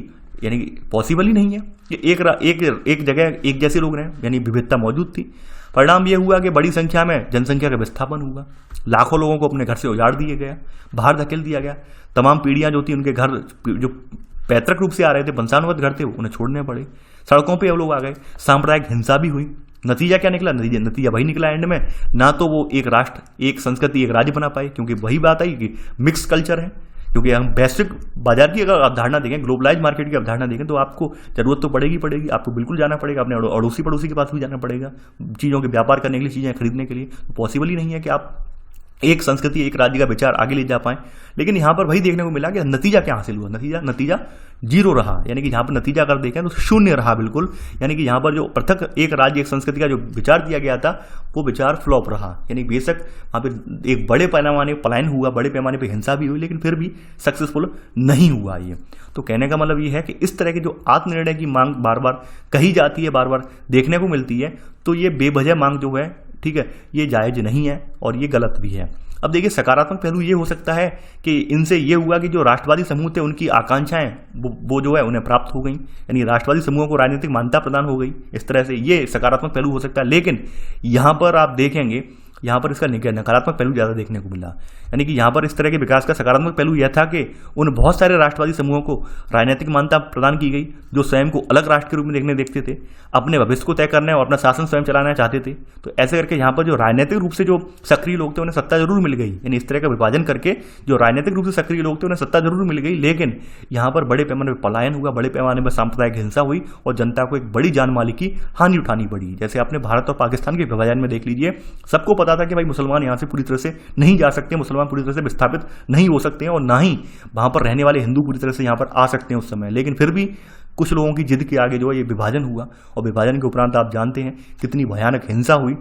यानी कि पॉसिबल ही नहीं है कि एक जगह एक जैसे लोग रहें, यानी विविधता मौजूद थी। परिणाम यह हुआ कि बड़ी संख्या में जनसंख्या का विस्थापन हुआ। लाखों लोगों को अपने घर से उजाड़ दिया गया, बाहर धकेल दिया गया। तमाम पीढ़ियां जो थी उनके घर जो पैतृक रूप से आ रहे थे, वंशानुगत घर थे, उन्हें छोड़ने पड़े। सड़कों पे अब लोग आ गए। सांप्रदायिक हिंसा भी हुई। नतीजा क्या निकला? नतीजा वही निकला एंड में, ना तो वो एक राष्ट्र, एक संस्कृति, एक राज्य बना पाए, क्योंकि वही बात आई कि मिक्स कल्चर है। क्योंकि हम वैश्विक बाजार की अगर अवधारणा देखें, ग्लोबलाइज मार्केट की अवधारणा देखें, तो आपको जरूरत तो पड़ेगी। आपको बिल्कुल जाना पड़ेगा, अपने अड़ोसी पड़ोसी के पास भी जाना पड़ेगा चीज़ों के व्यापार करने के लिए, चीज़ें खरीदने के लिए। तो पॉसिबल ही नहीं है कि आप एक संस्कृति, एक राज्य का विचार आगे ले जा पाए। लेकिन यहां पर वही देखने को मिला कि नतीजा क्या हासिल हुआ। नतीजा जीरो रहा। यानी कि यहां पर नतीजा अगर देखें तो शून्य रहा बिल्कुल। यानी कि यहां पर जो पृथक एक राज्य, एक संस्कृति का जो विचार दिया गया था वो विचार फ्लॉप रहा। यानी बेशक वहां पर एक बड़े पैमाने पर पलायन हुआ, बड़े पैमाने पर हिंसा भी हुई, लेकिन फिर भी सक्सेसफुल नहीं हुआ ये। तो कहने का मतलब ये है कि इस तरह की जो आत्मनिर्णय की मांग बार बार कही जाती है, बार बार देखने को मिलती है, तो ये बेवजह मांग जो है, ठीक है, ये जायज नहीं है और ये गलत भी है। अब देखिए, सकारात्मक पहलू ये हो सकता है कि इनसे ये हुआ कि जो राष्ट्रवादी समूह थे उनकी आकांक्षाएं वो जो है उन्हें प्राप्त हो गई। यानी राष्ट्रवादी समूहों को राजनीतिक मान्यता प्रदान हो गई। इस तरह से ये सकारात्मक पहलू हो सकता है। लेकिन यहां पर आप देखेंगे, यहाँ पर इसका नकारात्मक पहलू ज़्यादा देखने को मिला। यानी कि यहाँ पर इस तरह के विकास का सकारात्मक पहलू यह था कि उन बहुत सारे राष्ट्रवादी समूहों को राजनीतिक मान्यता प्रदान की गई जो स्वयं को अलग राष्ट्र के रूप में देखते थे, अपने भविष्य को तय करने और अपना शासन स्वयं चलाना चाहते थे। तो ऐसे करके यहाँ पर जो राजनीतिक रूप से जो सक्रिय लोग थे उन्हें सत्ता जरूर मिल गई। यानी इस तरह का विभाजन करके जो राजनीतिक रूप से सक्रिय लोग थे उन्हें सत्ता जरूर मिल गई, लेकिन यहाँ पर बड़े पैमाने पर पलायन हुआ, बड़े पैमाने पर सांप्रदायिक हिंसा हुई और जनता को एक बड़ी जान माली की हानि उठानी पड़ी। जैसे आपने भारत और पाकिस्तान के विभाजन में देख लीजिए, सबको पता पता था कि भाई मुसलमान यहाँ से पूरी तरह से नहीं जा सकते, मुसलमान पूरी तरह से विस्थापित नहीं हो सकते हैं और ना ही वहाँ पर रहने वाले हिंदू पूरी तरह से यहाँ पर आ सकते हैं उस समय। लेकिन फिर भी कुछ लोगों की जिद के आगे जो है ये विभाजन हुआ, और विभाजन के उपरांत आप जानते हैं कितनी भयानक हिंसा हुई।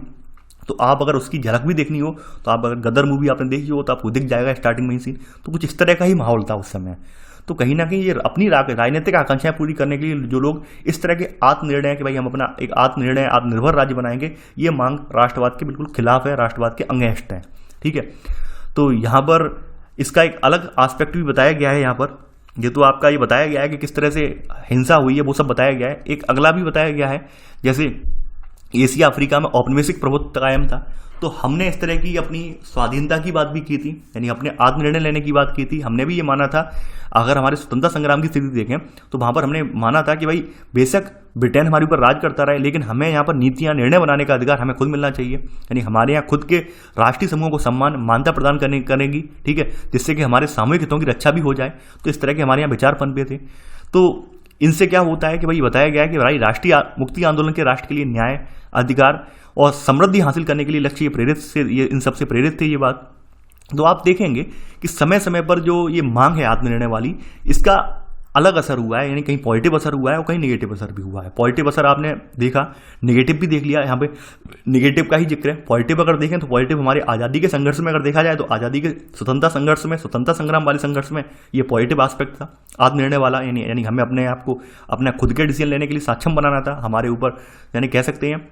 तो आप अगर उसकी झलक भी देखनी हो तो आप अगर गदर मूवी आपने देखी हो तो आपको दिख जाएगा स्टार्टिंग में ही सीन। तो कुछ इस तरह का ही माहौल था उस समय। तो कहीं ना कहीं ये अपनी राजनीतिक आकांक्षाएं पूरी करने के लिए जो लोग इस तरह के आत्मनिर्णय कि भाई हम अपना एक आत्मनिर्णय आत्मनिर्भर राज्य बनाएंगे, ये मांग राष्ट्रवाद के बिल्कुल खिलाफ है, राष्ट्रवाद के अगेंस्ट है। ठीक है, तो यहाँ पर इसका एक अलग एस्पेक्ट भी बताया गया है। यहाँ पर ये तो आपका ये बताया गया है कि किस तरह से हिंसा हुई है, वो सब बताया गया है। एक अगला भी बताया गया है, जैसे एशिया अफ्रीका में औपनिवेशिक प्रभुत्व कायम था, तो हमने इस तरह की अपनी स्वाधीनता की बात भी की थी, यानी अपने आत्मनिर्णय लेने की बात की थी। हमने भी ये माना था, अगर हमारे स्वतंत्रता संग्राम की स्थिति देखें तो वहां पर हमने माना था कि भाई बेशक ब्रिटेन हमारे ऊपर राज करता रहे, लेकिन हमें यहाँ पर नीतियां निर्णय बनाने का अधिकार हमें खुद मिलना चाहिए। यानी हमारे यहाँ खुद के राष्ट्रीय समूहों को सम्मान मान्यता प्रदान करेगी, ठीक है, जिससे कि हमारे सामूहिक हितों की रक्षा भी हो जाए। तो इस तरह के हमारे यहाँ विचार पनपे थे। तो इनसे क्या होता है कि भाई बताया गया है कि भाई राष्ट्रीय मुक्ति आंदोलन के राष्ट्र के लिए न्याय, अधिकार और समृद्धि हासिल करने के लिए लक्ष्य ये इन सबसे प्रेरित थे ये बात। तो आप देखेंगे कि समय समय पर जो ये मांग है आत्मनिर्णय वाली, इसका अलग असर हुआ है, यानी कहीं पॉजिटिव असर हुआ है और कहीं नेगेटिव असर भी हुआ है। पॉजिटिव असर आपने देखा, नेगेटिव भी देख लिया। यहाँ पे नेगेटिव का ही जिक्र है। पॉजिटिव अगर देखें तो पॉजिटिव हमारे आज़ादी के संघर्ष में अगर देखा जाए तो आज़ादी के स्वतंत्रता संघर्ष में, स्वतंत्रता संग्राम वाले संघर्ष में ये पॉजिटिव एस्पेक्ट था आत्मनिर्णय वाला। यानी हमें अपने आप को अपना खुद के डिसीजन लेने के लिए सक्षम बनाना था, हमारे ऊपर यानी कह सकते हैं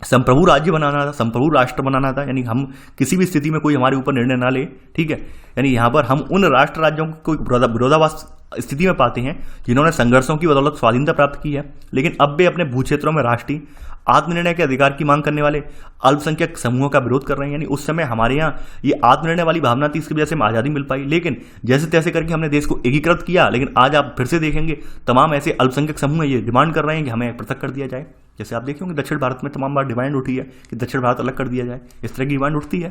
संप्रभु राज्य बनाना था, संप्रभु राष्ट्र बनाना था। यानी हम किसी भी स्थिति में कोई हमारे ऊपर निर्णय ना ले, ठीक है। यानी यहाँ पर हम उन राष्ट्र राज्यों को विरोधाभास स्थिति में पाते हैं जिन्होंने संघर्षों की बदौलत स्वाधीनता प्राप्त की है, लेकिन अब वे अपने भू क्षेत्रों में राष्ट्रीय आत्मनिर्णय के अधिकार की मांग करने वाले अल्पसंख्यक समूहों का विरोध कर रहे हैं। यानी उस समय हमारे यहाँ ये आत्मनिर्णय वाली भावना थी, इसकी वजह से हमें आज़ादी मिल पाई, लेकिन जैसे तैसे करके हमने देश को एकीकृत किया। लेकिन आज आप फिर से देखेंगे तमाम ऐसे अल्पसंख्यक समूह ये डिमांड कर रहे हैं कि हमें पृथक कर दिया जाए। जैसे आप देखेंगे दक्षिण भारत में तमाम बार डिमांड उठी है कि दक्षिण भारत अलग कर दिया जाए, इस तरह की डिमांड उठती है।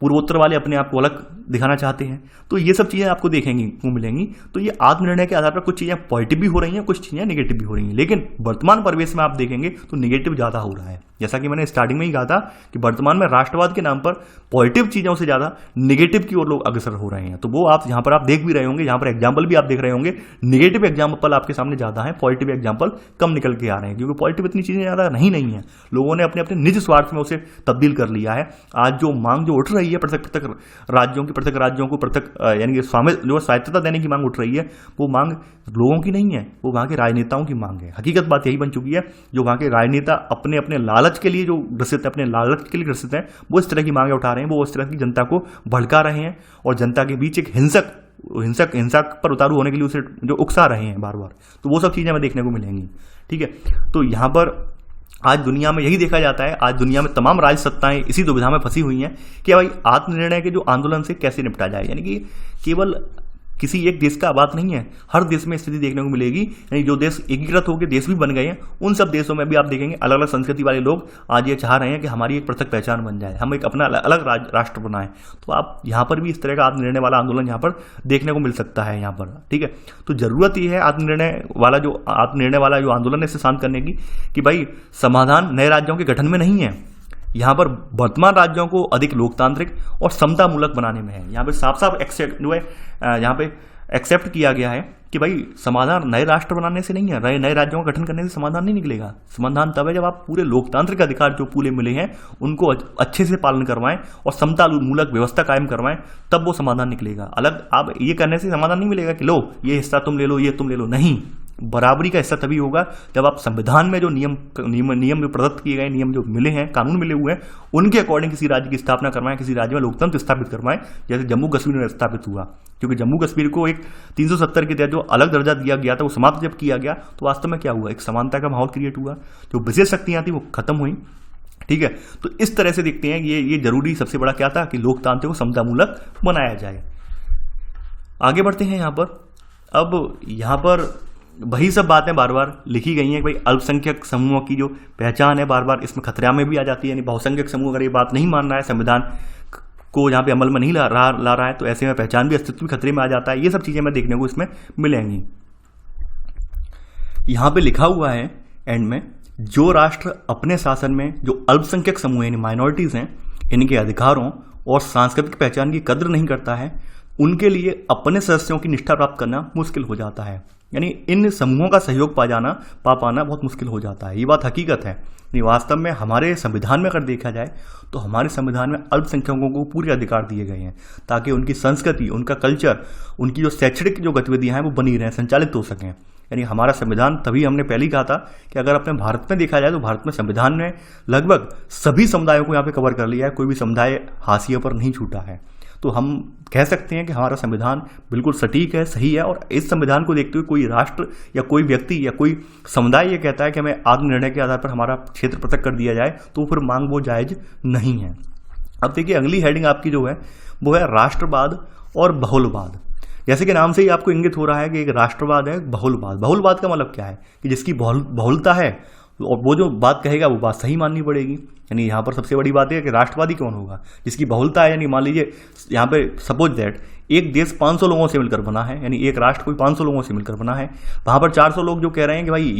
पूर्वोत्तर वाले अपने आप को अलग दिखाना चाहते हैं। तो ये सब चीज़ें आपको देखेंगी को मिलेंगी। तो ये आत्मनिर्णय के आधार पर कुछ चीज़ें पॉजिटिव भी हो रही हैं, कुछ चीज़ें नेगेटिव भी हो रही हैं, लेकिन वर्तमान परिवेश में आप देखेंगे तो नेगेटिव ज़्यादा हो रहा है। जैसा कि मैंने स्टार्टिंग में ही कहा था कि वर्तमान में राष्ट्रवाद के नाम पर पॉजिटिव चीज़ों से ज़्यादा नेगेटिव की ओर लोग अग्रसर हो रहे हैं। तो वो आप यहाँ पर आप देख भी रहे होंगे, यहाँ पर एग्जाम्पल भी आप देख रहे होंगे। नेगेटिव एग्जाम्पल आपके सामने ज़्यादा है, पॉजिटिव एग्जाम्पल कम निकल के आ रहे हैं, क्योंकि पॉजिटिव इतनी चीज़ें ज़्यादा नहीं है। लोगों ने अपने अपने निज स्वार्थ में उसे तब्दील कर लिया है। आज जो मांग जो उठ रही है पृथक राज्यों को पृथक यानी कि स्वामित्व जो स्वायत्तता देने की मांग उठ रही है, वो मांग लोगों की नहीं है, वो वहाँ के राजनेताओं की मांग है। हकीकत बात यही बन चुकी है, जो वहाँ के राजनेता अपने अपने लालच के लिए जो ग्रसित है, अपने लालच के लिए ग्रसित हैं, वो इस तरह की मांगें उठा रहे हैं, वो इस तरह की जनता को भड़का रहे हैं और जनता के बीच एक हिंसा पर उतारू होने के लिए उसे जो उकसा रहे हैं बार बार। तो वो सब चीज़ें हमें देखने को मिलेंगी, ठीक है। तो यहाँ पर आज दुनिया में यही देखा जाता है, आज दुनिया में तमाम राज सत्ताएं इसी दुविधा में फंसी हुई हैं कि भाई आत्मनिर्णय के जो आंदोलन से कैसे निपटा जाए। यानी कि केवल किसी एक देश का बात नहीं है, हर देश में स्थिति देखने को मिलेगी। यानी जो देश एकीकृत होकर देश भी बन गए हैं, उन सब देशों में भी आप देखेंगे अलग अलग संस्कृति वाले लोग आज ये चाह रहे हैं कि हमारी एक पृथक पहचान बन जाए, हम एक अपना अलग राष्ट्र बनाएं। तो आप यहाँ पर भी इस तरह का आत्मनिर्णय वाला आंदोलन यहाँ पर देखने को मिल सकता है यहाँ पर, ठीक है। तो जरूरत ये है आत्मनिर्णय वाला जो आंदोलन है इसे शांत करने की, कि भाई समाधान नए राज्यों के गठन में नहीं है, यहाँ पर वर्तमान राज्यों को अधिक लोकतांत्रिक और समतामूलक बनाने में है। यहाँ पे साफ साफ यहाँ पे एक्सेप्ट किया गया है कि भाई समाधान नए राष्ट्र बनाने से नहीं है, नए राज्यों का गठन करने से समाधान नहीं निकलेगा। समाधान तब है जब आप पूरे लोकतांत्रिक अधिकार जो पूरे मिले हैं उनको अच्छे से पालन करवाएं और समतामूलक व्यवस्था कायम करवाएं, तब वो समाधान निकलेगा। अलग आप ये करने से समाधान नहीं मिलेगा कि लो ये हिस्सा तुम ले लो, ये तुम ले लो, नहीं। बराबरी का हिस्सा तभी होगा जब आप संविधान में जो नियम जो प्रदत्त किए गए, नियम जो मिले हैं, कानून मिले हुए हैं, उनके अकॉर्डिंग किसी राज्य की स्थापना करवाएं, किसी राज्य में लोकतंत्र स्थापित करवाएं, जैसे जम्मू कश्मीर में स्थापित हुआ। क्योंकि जम्मू कश्मीर को एक 370 के तहत जो अलग दर्जा दिया गया था, वो समाप्त जब किया गया तो वास्तव में क्या हुआ, एक समानता का माहौल क्रिएट हुआ, जो विशेष शक्तियां थी वो खत्म हुई, ठीक है। तो इस तरह से देखते हैं कि ये जरूरी सबसे बड़ा क्या था कि लोकतांत्रिक को समतामूलक बनाया जाए। आगे बढ़ते हैं यहाँ पर। अब यहाँ पर वही सब बातें बार बार लिखी गई हैं कि भाई अल्पसंख्यक समूहों की जो पहचान है बार बार इसमें खतरा में भी आ जाती है। यानी बहुसंख्यक समूह अगर ये बात नहीं मान रहा है, संविधान को यहाँ पे अमल में नहीं ला रहा है, तो ऐसे में पहचान भी, अस्तित्व भी खतरे में आ जाता है। ये सब चीज़ें हमें देखने को इसमें मिलेंगी। यहाँ पे लिखा हुआ है एंड में, जो राष्ट्र अपने शासन में जो अल्पसंख्यक समूह यानी माइनॉरिटीज़ हैं इनके अधिकारों और सांस्कृतिक पहचान की कद्र नहीं करता है, उनके लिए अपने सदस्यों की निष्ठा प्राप्त करना मुश्किल हो जाता है। यानी इन समूहों का सहयोग पा पाना बहुत मुश्किल हो जाता है। ये बात हकीकत है। वास्तव में हमारे संविधान में अगर देखा जाए तो हमारे संविधान में अल्पसंख्यकों को पूरे अधिकार दिए गए हैं ताकि उनकी संस्कृति, उनका कल्चर, उनकी जो शैक्षणिक जो गतिविधियां हैं वो बनी रहें, संचालित हो सकें। यानी हमारा संविधान, तभी हमने पहले ही कहा था कि अगर अपने भारत में देखा जाए तो भारत में संविधान ने लगभग सभी समुदायों को यहाँ पे कवर कर लिया है, कोई भी समुदाय हाशिए पर नहीं छूटा है। तो हम कह सकते हैं कि हमारा संविधान बिल्कुल सटीक है, सही है। और इस संविधान को देखते हुए कोई राष्ट्र या कोई व्यक्ति या कोई समुदाय ये कहता है कि हमें आत्मनिर्णय के आधार पर हमारा क्षेत्र पृथक कर दिया जाए तो फिर मांग वो जायज नहीं है। अब देखिए अगली हेडिंग आपकी जो है वो है राष्ट्रवाद और बहुलवाद। जैसे कि नाम से ही आपको इंगित हो रहा है कि एक राष्ट्रवाद है, बहुलवाद। बहुलवाद का मतलब क्या है कि जिसकी बहुलता है और वो जो बात कहेगा वो बात सही माननी पड़ेगी। यानी यहाँ पर सबसे बड़ी बात है कि राष्ट्रवादी कौन होगा, जिसकी बहुलता है। यानी मान लीजिए यहाँ पे सपोज दैट एक देश 500 लोगों से मिलकर बना है, यानी एक राष्ट्र कोई 500 लोगों से मिलकर बना है। वहाँ पर 400 लोग जो कह रहे हैं कि भाई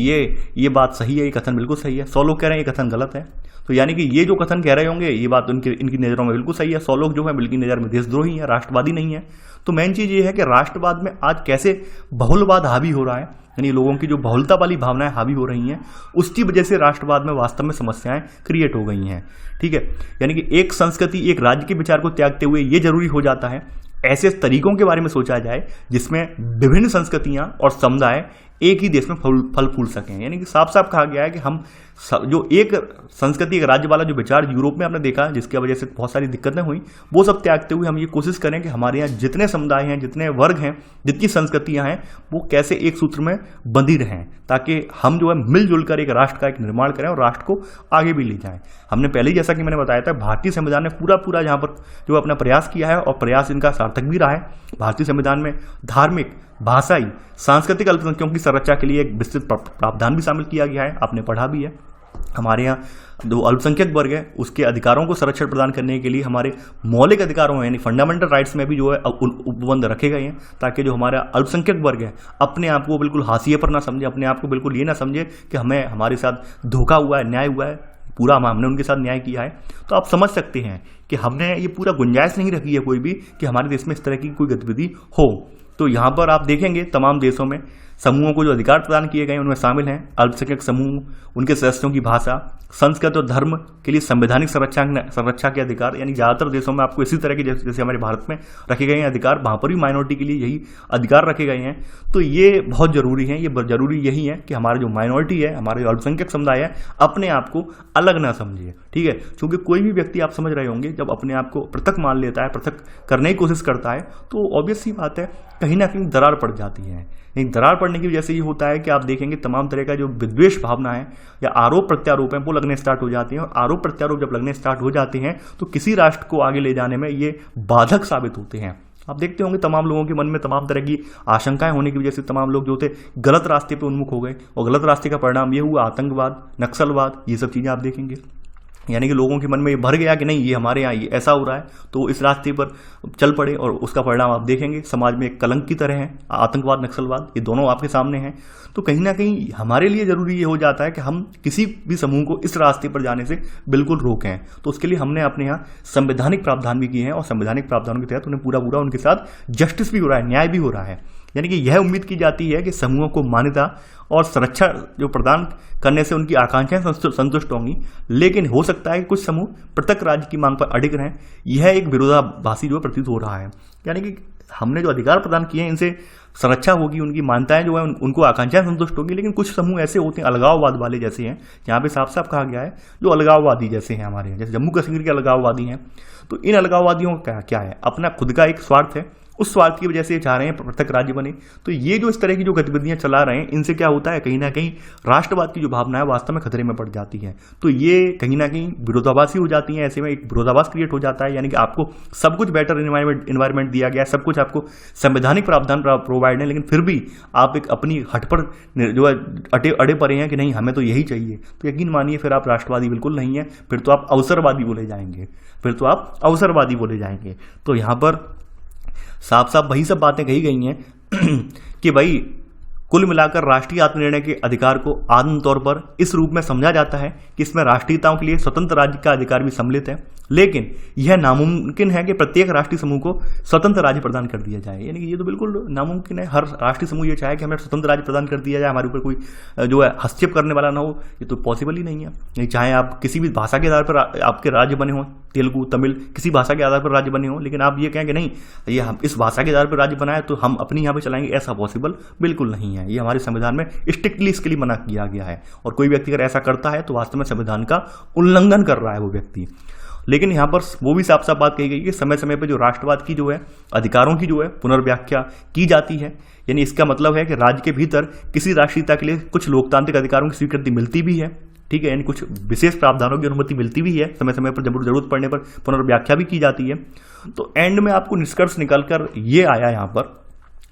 ये बात सही है, ये कथन बिल्कुल सही है, 100 लोग कह रहे हैं ये कथन गलत है। तो यानी कि ये जो कथन कह रहे होंगे ये बात इनकी नज़रों में बिल्कुल सही है, 100 लोग जो है बिल्कुल नज़र में देशद्रोही है, राष्ट्रवादी नहीं है। तो मेन चीज़ ये है कि राष्ट्रवाद में आज कैसे बहुलवाद हावी हो रहा है, यानी लोगों की जो बहुलता वाली भावनाएं हावी हो रही हैं, उसकी वजह से राष्ट्रवाद में वास्तव में समस्याएं क्रिएट हो गई हैं। ठीक है, यानी कि एक संस्कृति, एक राज्य के विचार को त्यागते हुए ये जरूरी हो जाता है ऐसे तरीकों के बारे में सोचा जाए जिसमें विभिन्न संस्कृतियां और समुदाय एक ही देश में फल फूल सकें। यानी कि साफ साफ कहा गया है कि हम जो एक संस्कृति, एक राज्य वाला जो विचार यूरोप में आपने देखा जिसकी वजह से बहुत सारी दिक्कतें हुई, वो सब त्यागते हुए हम ये कोशिश करें कि हमारे यहाँ जितने समुदाय हैं, जितने वर्ग हैं, जितनी संस्कृतियां हैं, वो कैसे एक सूत्र में बंधी रहें ताकि हम जो है मिलजुल कर एक राष्ट्र का एक निर्माण करें और राष्ट्र को आगे भी ले जाएं। हमने पहले ही जैसा कि मैंने बताया था, भारतीय संविधान ने पूरा जहाँ पर जो अपना प्रयास किया है और प्रयास इनका सार्थक भी रहा है। भारतीय संविधान में धार्मिक, भाषाई, सांस्कृतिक अल्पसंख्यकों की संरक्षा के लिए एक विस्तृत प्रावधान भी शामिल किया गया है, आपने पढ़ा भी है। हमारे यहाँ जो अल्पसंख्यक वर्ग है उसके अधिकारों को संरक्षण प्रदान करने के लिए हमारे मौलिक अधिकारों यानी फंडामेंटल राइट्स में भी जो है उपबंध रखे गए हैं ताकि जो हमारा अल्पसंख्यक वर्ग है अपने आप को बिल्कुल हाशिए पर ना समझे, अपने आप को बिल्कुल ये ना समझे कि हमारे साथ धोखा हुआ है, न्याय हुआ है, पूरा हमने उनके साथ न्याय किया है। तो आप समझ सकते हैं कि हमने ये पूरा गुंजाइश नहीं रखी है कोई भी कि हमारे देश में इस तरह की कोई गतिविधि हो। तो यहाँ पर आप देखेंगे तमाम देशों में समूहों को जो अधिकार प्रदान किए गए उनमें शामिल हैं अल्पसंख्यक समूह, उनके सदस्यों की भाषा, संस्कृति और धर्म के लिए संवैधानिक संरक्षा के अधिकार। यानी ज़्यादातर देशों में आपको इसी तरह के जैसे हमारे भारत में रखे गए हैं अधिकार, वहाँ पर भी माइनॉरिटी के लिए यही अधिकार रखे गए हैं। तो ये बहुत ज़रूरी है। ये जरूरी यही है कि हमारा जो माइनॉरिटी है, हमारे जो अल्पसंख्यक समुदाय है, अपने आप को अलग ना समझे। ठीक है, क्योंकि कोई भी व्यक्ति आप समझ रहे होंगे जब अपने आप को पृथक मान लेता है, पृथक करने की कोशिश करता है, तो ऑब्वियस सी बात है कहीं ना कहीं दरार पड़ जाती है। एक दरार पड़ने की वजह से ये होता है कि आप देखेंगे तमाम तरह का जो विद्वेष भावना है या आरोप प्रत्यारोप है वो लगने स्टार्ट हो जाते हैं। और आरोप प्रत्यारोप जब लगने स्टार्ट हो जाते हैं तो किसी राष्ट्र को आगे ले जाने में ये बाधक साबित होते हैं। आप देखते होंगे तमाम लोगों के मन में तमाम तरह की आशंकाएं होने की वजह से तमाम लोग जो थे गलत रास्ते पर उन्मुख हो गए और गलत रास्ते का परिणाम ये हुआ आतंकवाद, नक्सलवाद, ये सब चीज़ें आप देखेंगे। यानी कि लोगों के मन में ये भर गया कि नहीं ये हमारे यहाँ ये ऐसा हो रहा है तो इस रास्ते पर चल पड़े और उसका परिणाम आप देखेंगे समाज में एक कलंक की तरह है। आतंकवाद, नक्सलवाद, ये दोनों आपके सामने हैं। तो कहीं ना कहीं हमारे लिए ज़रूरी ये हो जाता है कि हम किसी भी समूह को इस रास्ते पर जाने से बिल्कुल रोकें। तो उसके लिए हमने अपने यहाँ संवैधानिक प्रावधान भी किए हैं और संवैधानिक प्रावधानों के तहत उन्हें पूरा उनके साथ जस्टिस भी हो रहा है, न्याय भी हो रहा है। यानी कि यह उम्मीद की जाती है कि समूहों को मान्यता और सुरक्षा जो प्रदान करने से उनकी आकांक्षाएं संतुष्ट होंगी, लेकिन हो सकता है कि कुछ समूह पृथक राज्य की मांग पर अड़िग रहें। यह एक विरोधाभासी जो प्रतीत हो रहा है। यानी कि हमने जो अधिकार प्रदान किए हैं इनसे सुरक्षा होगी, उनकी मान्यताएं जो है उनको आकांक्षाएं संतुष्ट होगी, लेकिन कुछ समूह ऐसे होते हैं अलगाववाद वाले जैसे हैं, यहाँ पे साफ साफ कहा गया है जो अलगाववादी जैसे हैं हमारे यहाँ, जैसे जम्मू कश्मीर के अलगाववादी हैं। तो इन अलगाववादियों का क्या है, अपना खुद का एक स्वार्थ है, उस स्वार्थ की वजह से चाह रहे हैं पृथक राज्य बने। तो ये जो इस तरह की जो गतिविधियां चला रहे हैं इनसे क्या होता है, कहीं ना कहीं राष्ट्रवाद की जो भावना है वास्तव में खतरे में पड़ जाती है। तो ये कहीं ना कहीं विरोधाभासी हो जाती है। ऐसे में एक विरोधाभास क्रिएट हो जाता है। यानी कि आपको सब कुछ बेटर इन्वायरमेंट दिया गया है, सब कुछ आपको संवैधानिक प्रावधान प्रोवाइड है, लेकिन फिर भी आप एक अपनी हट पर जो है अड़े पड़े हैं कि नहीं हमें तो यही चाहिए। तो यकीन मानिए फिर आप राष्ट्रवादी बिल्कुल नहीं है, फिर तो आप अवसरवादी बोले जाएंगे। तो यहाँ पर साफ साफ वही सब बातें कही गई हैं कि भाई कुल मिलाकर राष्ट्रीय आत्मनिर्णय के अधिकार को आम तौर पर इस रूप में समझा जाता है कि इसमें राष्ट्रीयताओं के लिए स्वतंत्र राज्य का अधिकार भी सम्मिलित है लेकिन यह नामुमकिन है कि प्रत्येक राष्ट्रीय समूह को स्वतंत्र राज्य प्रदान कर दिया जाए। यानी कि ये तो बिल्कुल नामुमकिन है। हर राष्ट्रीय समूह ये चाहे कि हमें स्वतंत्र राज्य प्रदान कर दिया जाए, हमारे ऊपर कोई जो है हस्तक्षेप करने वाला ना हो, ये तो पॉसिबल ही नहीं है। नहीं, चाहे आप किसी भी भाषा के आधार पर आपके राज्य बने हों, तेलुगु, तमिल, किसी भाषा के आधार पर राज्य बने हों, लेकिन आप ये कहें कि नहीं ये हम इस भाषा के आधार पर राज्य बनाए तो हम अपनी यहाँ पे चलाएंगे, ऐसा पॉसिबल बिल्कुल नहीं है। ये हमारे संविधान में स्ट्रिक्टली इसके लिए मना किया गया है, और कोई व्यक्ति अगर ऐसा करता है तो वास्तव में संविधान का उल्लंघन कर रहा है वो व्यक्ति। लेकिन यहाँ पर वो भी साफ साफ बात कही गई कि समय समय पर जो राष्ट्रवाद की जो है अधिकारों की जो है पुनर्व्याख्या की जाती है। यानी इसका मतलब है कि राज्य के भीतर किसी राष्ट्रीयता के लिए कुछ लोकतांत्रिक अधिकारों की स्वीकृति मिलती भी है, ठीक है, यानी कुछ विशेष प्रावधानों की अनुमति मिलती भी है, समय समय पर जब जरूरत पड़ने पर पुनर्व्याख्या भी की जाती है। तो एंड में आपको निष्कर्ष निकलकर ये आया, यहाँ पर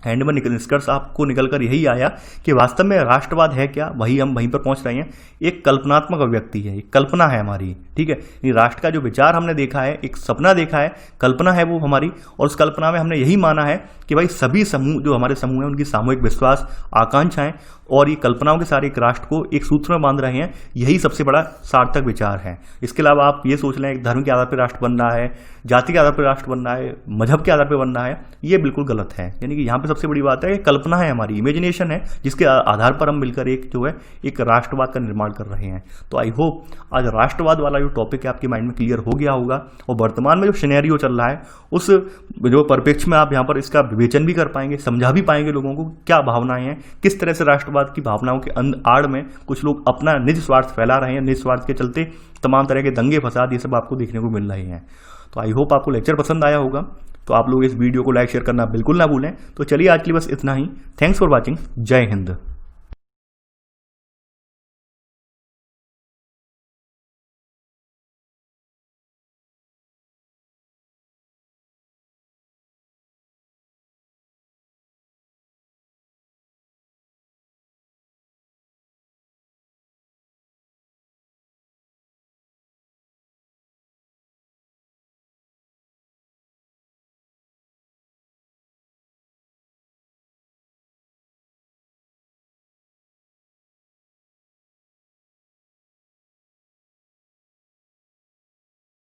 एंड में निष्कर्ष आपको निकलकर यही आया कि वास्तव में राष्ट्रवाद है क्या, वही हम वहीं पर पहुंच रहे हैं। एक कल्पनात्मक अभिव्यक्ति है, एक कल्पना है हमारी, ठीक है। राष्ट्र का जो विचार हमने देखा है, एक सपना देखा है, कल्पना है वो हमारी, और उस कल्पना में हमने यही माना है कि भाई सभी समूह जो हमारे समूह हैं उनकी सामूहिक विश्वास, आकांक्षाएं और ये कल्पनाओं के सारे एक राष्ट्र को एक सूत्र में बांध रहे हैं, यही सबसे बड़ा सार्थक विचार है। इसके अलावा आप ये सोच लें एक धर्म के आधार पर राष्ट्र बन रहा है, जाति के आधार पर राष्ट्र बन रहा है, मजहब के आधार पर बन रहा है, ये बिल्कुल गलत है। यानी कि यहाँ पे सबसे बड़ी बात है कि कल्पना है हमारी, इमेजिनेशन है, जिसके आधार पर हम मिलकर एक जो है एक राष्ट्रवाद का निर्माण कर रहे हैं। तो आई होप आज राष्ट्रवाद वाला जो टॉपिक है आपके माइंड में क्लियर हो गया होगा, और वर्तमान में जो सिनेरियो चल रहा है उस जो परिप्रेक्ष्य में आप यहाँ पर इसका विवेचन भी कर पाएंगे, समझा भी पाएंगे लोगों को क्या भावनाएं हैं, किस तरह से राष्ट्रवाद की भावनाओं के आड़ में कुछ लोग अपना निज स्वार्थ फैला रहे हैं, निज स्वार्थ के चलते तमाम तरह के दंगे फसाद ये सब आपको देखने को मिल रहे हैं। तो आई होप आपको लेक्चर पसंद आया होगा। तो आप लोग इस वीडियो को लाइक शेयर करना बिल्कुल ना भूलें। तो चलिए आज के लिए बस इतना ही। Thanks for watching. जय हिंद।